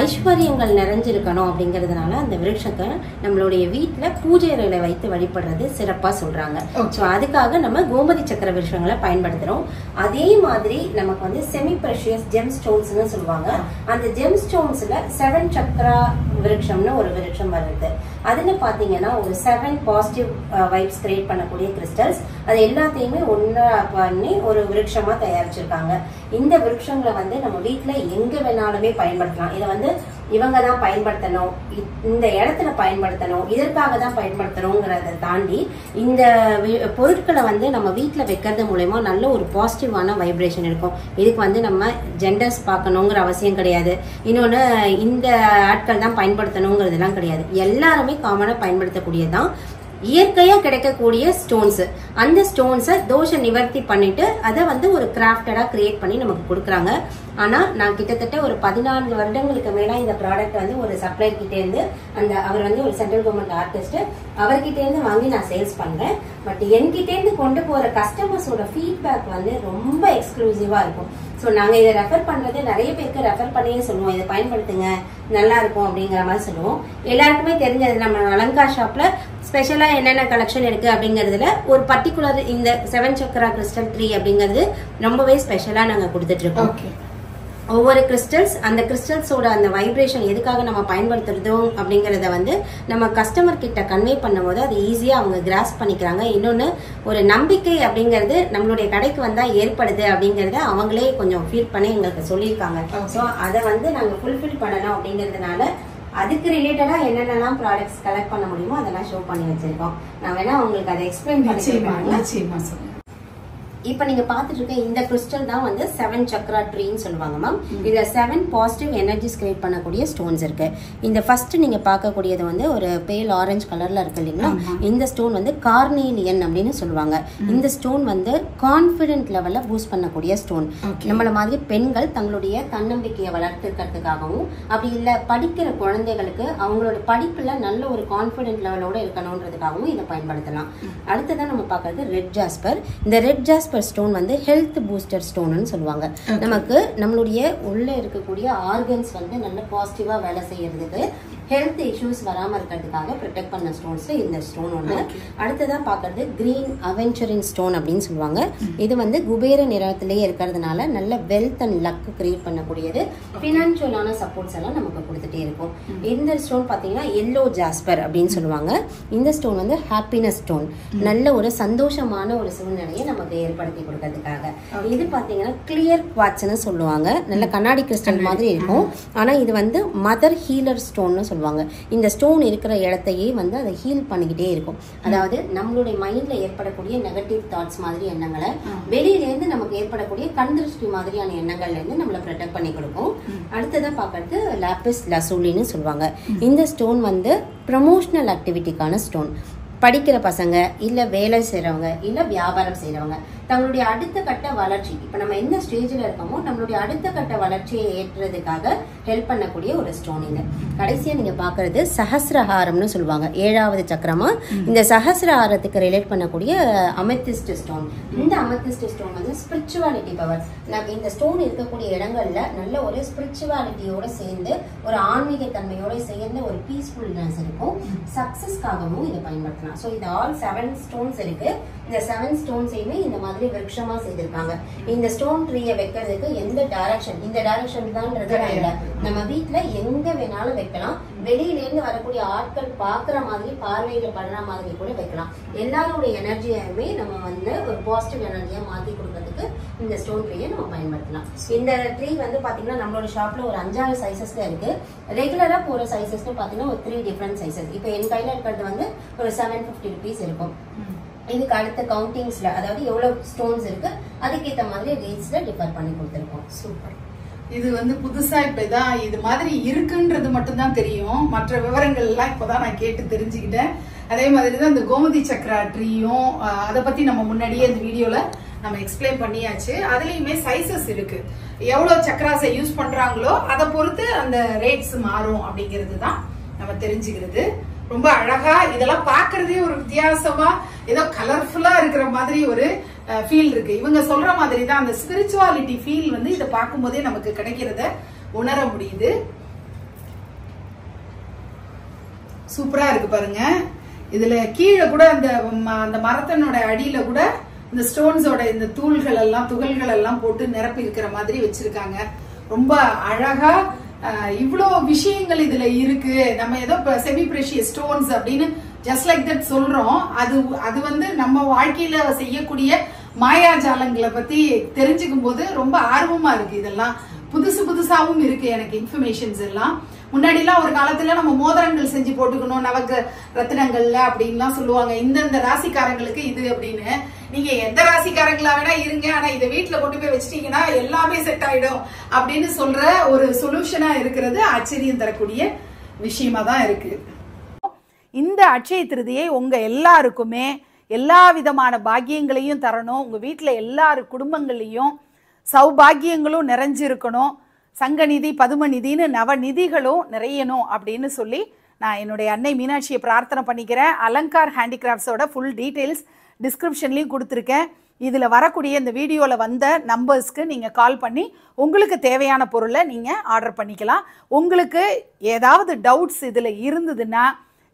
ஐஸ்வர்யங்கள் நிறைஞ்சிருக்கணும் அப்படிங்கறதுனால அந்த விருட்சத்தை நம்மளுடைய வீட்டுல பூஜைகளை வைத்து வழிபடுறது சிறப்பா சொல்றாங்க. ஸோ அதுக்காக நம்ம கோமதி சக்கர விருட்சங்களை பயன்படுத்துறோம். அதே மாதிரி நமக்கு வந்து செமி பிரஷியஸ் ஜெம் ஸ்டோன்ஸ்னு சொல்லுவாங்க. அந்த ஜெம் ஸ்டோன்ஸ்ல 7 சக்கரா விருட்சம்னு ஒரு விருட்சம் வருது. அதுல பாத்தீங்கன்னா ஒரு 7 பாசிட்டிவ் வைப்ஸ் கிரியேட் பண்ணக்கூடிய கிறிஸ்டல்ஸ், அது எல்லாத்தையுமே ஒன்னா பண்ணி ஒரு விருட்சமா தயாரிச்சிருக்காங்க. இந்த விருட்சங்களை வந்து நம்ம வீட்டுல எங்க வேணாலுமே பயன்படுத்தலாம். இதை வந்து இவங்க தான் பயன்படுத்தணும், இந்த இடத்துல பயன்படுத்தணும், இதற்காக தான் பயன்படுத்தணுங்கிறத தாண்டி இந்த பொருட்களை வந்து நம்ம வீட்டுல வைக்கிறது மூலமா நல்ல ஒரு பாசிட்டிவான வைப்ரேஷன் இருக்கும். இதுக்கு வந்து நம்ம ஜெண்டர்ஸ் பார்க்கணுங்கிற அவசியம் கிடையாது. இன்னொன்னு இந்த ஆட்கள் தான் பயன்படுத்தணுங்கிறதுலாம் கிடையாது. எல்லாருமே காமனா பயன்படுத்தக்கூடியதான். இயற்கையா கிடைக்கக்கூடிய ஸ்டோன்ஸ், அந்த ஸ்டோன்ஸை தோஷ நிவர்த்தி பண்ணிட்டு அதை வந்து ஒரு கிராஃப்டடா கிரியேட் பண்ணி நமக்கு கொடுக்குறாங்க. ஆனா நான் கிட்டத்தட்ட ஒரு 14 வருடங்களுக்கு மேல இந்த ப்ராடக்ட் வந்து ஒரு சப்ளையர் கிட்டே இருந்து, அவர் வந்து ஒரு சென்ட்ரல் கவர்மெண்ட் ஆர்டிஸ்ட், அவர்கிட்ட இருந்து வாங்கி நான் சேல்ஸ் பண்றேன். பட் என்கிட்ட இருந்து கொண்டு போற கஸ்டமர்ஸோட ஃபீட்பேக் வந்து ரொம்ப எக்ஸ்க்ளூசிவா இருக்கும். ஸோ நாங்க இதை ரெஃபர் பண்றது நிறைய பேருக்கு ரெஃபர் பண்ணியே சொல்லுவோம், இதை பயன்படுத்துங்க நல்லா இருக்கும் அப்படிங்கிற மாதிரி சொல்லுவோம். எல்லாருக்குமே தெரிஞ்சது நம்ம அலங்கார் ஷாப்ல ஸ்பெஷலா என்னென்ன கலெக்ஷன் இருக்கு அப்படிங்கறதுல ஒரு பர்டிகுலர் இந்த 7 சக்கரா கிறிஸ்டல் 3 அப்படிங்கிறது ரொம்பவே ஸ்பெஷலா நாங்க கொடுத்துட்டு இருக்கோம். ஒவ்வொரு கிறிஸ்டல்ஸ், அந்த கிறிஸ்டல்ஸோட அந்த வைப்ரேஷன் எதுக்காக நம்ம பயன்படுத்துறோம் அப்படிங்கறத வந்து நம்ம கஸ்டமர் கிட்ட கன்வே பண்ணும்போது அது ஈஸியா அவங்க கிராஸ்ப் பண்ணிக்கிறாங்க. இன்னொன்னு ஒரு நம்பிக்கை அப்படிங்கிறது நம்மளுடைய கடைக்கு வந்தா ஏற்படுது அப்படிங்கறத அவங்களே கொஞ்சம் ஃபீல் பண்ணி எங்களுக்கு சொல்லியிருக்காங்க. ஸோ அதை வந்து நாங்க ஃபுல்ஃபில் பண்ணணும் அப்படிங்கறதுனால அதுக்கு ரிலேட்டடா என்னென்னலாம் ப்ராடக்ட்ஸ் கலெக்ட் பண்ண முடியுமோ அதெல்லாம் ஷோ பண்ணி வச்சிருக்கோம். நான் வேணா உங்களுக்கு அதை எக்ஸ்பிளைன் பண்ணி. இப்ப நீங்க பாத்துட்டு இருக்க இந்த கிறிஸ்டல் தான் வந்து 7 சக்ரா ட்ரீன்னு சொல்லுவாங்க மேம். இதுல 7 பாசிட்டிவ் எனர்ஜிஸ் கிரியேட் பண்ணக்கூடிய ஸ்டோன்ஸ் இருக்கு. இந்த ஃபர்ஸ்ட் நீங்க பார்க்கக்கூடியது வந்து ஒரு பேல் ஆரஞ்சு கலர்ல இருக்கு இல்லைங்களா, இந்த ஸ்டோன் வந்து கார்னேலியன் அப்படின்னு சொல்லுவாங்க. இந்த ஸ்டோன் வந்து கான்பிடென்ட் லெவல்ல பூஸ்ட் பண்ணக்கூடிய ஸ்டோன். நம்மள மாதிரி பெண்கள் தங்களுடைய தன்னம்பிக்கையை வளர்த்துக்கிறதுக்காகவும், அப்படி இல்ல படிக்கிற குழந்தைகளுக்கு அவங்களோட படிப்புல நல்ல ஒரு கான்பிடென்ட் லெவலோட இருக்கணும்ன்றதுக்காகவும் இதை பயன்படுத்தலாம். அடுத்ததான் நம்ம பார்க்கறது ரெட் ஜாஸ்பர். இந்த ரெட் ஜாஸ்பர் ஸ்டோன் வந்து ஹெல்த் பூஸ்டர் ஸ்டோன்னு சொல்லுவாங்க. நமக்கு நம்மளுடைய உள்ள இருக்கக்கூடிய ஆர்கன்ஸ் வந்து நல்ல பாசிட்டிவா வேலை செய்யறதுக்கு, ஹெல்த் இஷ்யூஸ் வராம இருக்கிறதுக்காக ப்ரொடெக்ட் பண்ண ஸ்டோன்ஸ்ல இந்த ஸ்டோன் ஒண்ணு. அடுத்ததான் பாக்குறது கிரீன் அவென்ச்சரின் ஸ்டோன் அப்படின்னு சொல்லுவாங்க. இது வந்து குபேர நிறத்திலேயே இருக்கிறதுனால நல்ல வெல்த் அண்ட் லக் கிரியேட் பண்ணக்கூடியது. பினான்சியலான சப்போர்ட்ஸ் எல்லாம் நமக்கு கொடுத்துட்டே இருக்கும். இந்த ஸ்டோன் பாத்தீங்கன்னா எல்லோ ஜாஸ்பர் அப்படின்னு சொல்லுவாங்க. இந்த ஸ்டோன் வந்து ஹாப்பினஸ் ஸ்டோன், நல்ல ஒரு சந்தோஷமான ஒரு சூழ்நிலையை நமக்கு ஏற்படுத்தி கொடுக்கறதுக்காக. இது பாத்தீங்கன்னா கிளியர் குவாட்ஸ்னு சொல்லுவாங்க. நல்ல கண்ணாடி கிறிஸ்டல் மாதிரி இருக்கும். ஆனா இது வந்து மதர் ஹீலர் ஸ்டோன் சொல்லுவாங்க. இந்த ஸ்டோன் இருக்கிற இடத்தையே வந்து அதை ஹீல் பண்ணிக்கிட்டே இருக்கும். அதாவது நம்மளுடைய மைண்ட்ல ஏற்படக்கூடிய நெகட்டிவ் தாட்ஸ் மாதிரி எண்ணங்களை வெளியில இருந்து நமக்கு ஏற்படக்கூடிய கண் திருஷ்டி மாதிரியான எண்ணங்கள்ல இருந்து நம்மளை ப்ரொடெக்ட் பண்ணி கொடுக்கும். அடுத்ததான் பார்க்கறது லாப்பிஸ் லசூலின்னு சொல்லுவாங்க. இந்த ஸ்டோன் வந்து ப்ரமோஷனல் ஆக்டிவிட்டிக்கான ஸ்டோன். படிக்கிற பசங்க, இல்ல வேலை செய்யறவங்க, இல்ல வியாபாரம் செய்யறவங்க தங்களுடைய அடுத்த கட்ட வளர்ச்சி, இப்ப நம்ம என்ன ஸ்டேஜ்ல இருக்கோமோ நம்மளுடைய அடுத்த கட்ட வளர்ச்சியை ஏற்றுறதுக்காக ஹெல்ப் பண்ணக்கூடிய ஒரு ஸ்டோன் இது. கடைசியா நீங்க பாக்குறது சஹஸ்ரஹாரம்னு சொல்லுவாங்க, 7வது சக்கரமா. இந்த சஹஸ்ரஹாரத்துக்கு ரிலேட் பண்ணக்கூடிய அமெத்திஸ்ட் ஸ்டோன். இந்த அமெத்திஸ்ட் ஸ்டோன் வந்து ஸ்பிரிச்சுவாலிட்டி பவர். இந்த ஸ்டோன் இருக்கக்கூடிய இடங்கள்ல நல்ல ஒரு ஸ்பிரிச்சுவாலிட்டியோட சேர்ந்து ஒரு ஆன்மீக தன்மையோட சேர்ந்து ஒரு பீஸ்ஃபுல்னஸ் இருக்கும். சக்சஸ்க்காகவும் இதை பயன்படுத்தலாம். சோ இது ஆல் 7 ஸ்டோன்ஸ் இருக்கு. இந்த 7 ஸ்டோன்ஸையுமே இந்த மாதிரி விருட்சமா செய்திருக்காங்க. இந்த ஸ்டோன் ட்ரீயை வைக்கிறதுக்கு எந்த டைரக்ஷன், இந்த டைரக்ஷன் தான்ன்றது இல்ல, நம்ம வீட்டுல எங்க வேணாலும் வைக்கலாம். வெளியில இருந்து வரக்கூடிய ஆட்கள் பாக்குற மாதிரி, பார்வையில படுற மாதிரி கூட வைக்கலாம். எல்லாரோட எனர்ஜியுமே நம்ம வந்து ஒரு பாசிட்டிவ் எனர்ஜியா மாத்தி கொடுக்கறதுக்கு இந்த ஸ்டோன் ட்ரீயை நம்ம பயன்படுத்தலாம். இந்த ட்ரீ வந்து பாத்தீங்கன்னா நம்மளோட ஷாப்ல ஒரு 5-6 சைசஸ்ல இருக்கு. ரெகுலரா போற சைசஸ்னு பாத்தீங்கன்னா ஒரு 3 டிஃபரெண்ட் சைசஸ். இப்ப என் கையில இருக்கிறது வந்து ஒரு 750 rupees இருக்கும். இதுக்கு அடுத்த கவுண்டிங்ஸ்ல, அதாவது எவ்வளவு ஸ்டோன்ஸ் இருக்கு அதுக்கேற்ற மாதிரி ரேட்ஸ்ல டிஃபர் பண்ணி கொடுத்துருக்கோம். சூப்பர். இது வந்து புதுசா இப்பதான் இது மாதிரி இருக்குன்றது மட்டும் தான் தெரியும். மற்ற விவரங்கள் எல்லாம் இப்பதான் நான் கேட்டு தெரிஞ்சுக்கிட்டேன். அதே மாதிரிதான் இந்த கோமதி சக்கரா ட்ரீயும் அதை பத்தி நம்ம முன்னாடியே இந்த வீடியோல நம்ம எக்ஸ்பிளைன் பண்ணியாச்சு. அதுலயுமே சைசஸ் இருக்கு. எவ்வளவு சக்கராஸை யூஸ் பண்றாங்களோ அதை பொறுத்து அந்த ரேட்ஸ் மாறும் அப்படிங்கிறது தான் நம்ம தெரிஞ்சுக்கிறது. ரொம்ப அழகா இதெல்லாம் பாக்குறதே ஒரு வித்தியாசமா, ஏதோ கலர்ஃபுல்லா இருக்கிற மாதிரி ஒரு ஃபீல் இருக்கு. இவங்க சொல்ற மாதிரி தான் அந்த ஸ்பிரிச்சுவாலிட்டி ஃபீல் வந்து இதை பார்க்கும் போதே நமக்கு கிடைக்கிறத உணர முடியுது. சூப்பரா இருக்கு பாருங்க. இதுல கீழே கூட அந்த மரத்தினோட அடியில கூட இந்த ஸ்டோன்ஸோட இந்த துகள்கள் எல்லாம் போட்டு நிரப்பி இருக்கிற மாதிரி வச்சிருக்காங்க. ரொம்ப அழகா இவ்வளோ விஷயங்கள் இதுல இருக்கு. நம்ம ஏதோ செமி பிரஷியஸ் ஸ்டோன்ஸ் அப்படின்னு ஜஸ்ட் லைக் தட் சொல்றோம். அது வந்து நம்ம வாழ்க்கையில செய்யக்கூடிய மாயாஜாலங்களை பத்தி தெரிஞ்சுக்கும் போது ரொம்ப ஆர்வமா இருக்கு. இதெல்லாம் புதுசாவும் இருக்கு எனக்கு இன்ஃபர்மேஷன்ஸ் எல்லாம். முன்னாடி எல்லாம் ஒரு காலத்துல நம்ம மோதிரங்கள் செஞ்சு போட்டுக்கணும் நவக ரத்தினங்கள்ல அப்படின்லாம் சொல்லுவாங்க. இந்தந்த ராசிக்காரங்களுக்கு இது அப்படின்னு. நீங்க எந்த ராசிக்காரங்களா வேணா இருங்க, ஆனா இதை வீட்டுல கொண்டு போய் வச்சிட்டீங்கன்னா எல்லாமே செட் ஆயிடும் அப்படின்னு சொல்ற ஒரு சொல்யூஷனா இருக்கிறது ஆச்சரியம் தரக்கூடிய விஷயமா தான் இருக்கு. இந்த அட்சய திருதியை உங்க எல்லாருக்குமே எல்லா விதமான பாக்கியங்களையும் தரணும். உங்க வீட்டுல எல்லாரு குடும்பங்களையும் சௌபாகியங்களும் நிறைஞ்சிருக்கணும். சங்கநிதி பதுமநிதின்னு நவநிதிகளும் நிறையணும் அப்படின்னு சொல்லி நான் என்னுடைய அன்னை மீனாட்சியை பிரார்த்தனை பண்ணிக்கிறேன். அலங்கார் ஹேண்டிகிராஃப்ட்ஸோட ஃபுல் டீட்டெயில்ஸ் டிஸ்கிரிப்ஷன்லையும் கொடுத்துருக்கேன். இதில் வரக்கூடிய இந்த வீடியோவில் வந்த நம்பர்ஸ்க்கு நீங்கள் கால் பண்ணி உங்களுக்கு தேவையான பொருளை நீங்கள் ஆர்டர் பண்ணிக்கலாம். உங்களுக்கு ஏதாவது டவுட்ஸ் இதில் இருந்ததுன்னா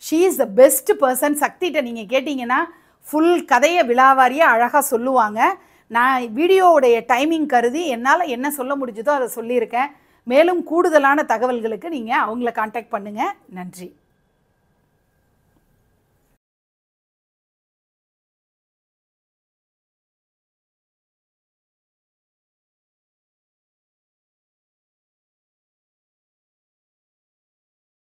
she is the best person. சக்திகிட்ட நீங்கள் கேட்டிங்கன்னா ஃபுல் கதையை விழாவாரியாக அழகாக சொல்லுவாங்க. நான் வீடியோவுடைய டைமிங் கருதி என்னால் என்ன சொல்ல முடிஞ்சதோ அதை சொல்லியிருக்கேன். மேலும் கூடுதலான தகவல்களுக்கு நீங்கள் அவங்கள கான்டாக்ட் பண்ணுங்கள். நன்றி.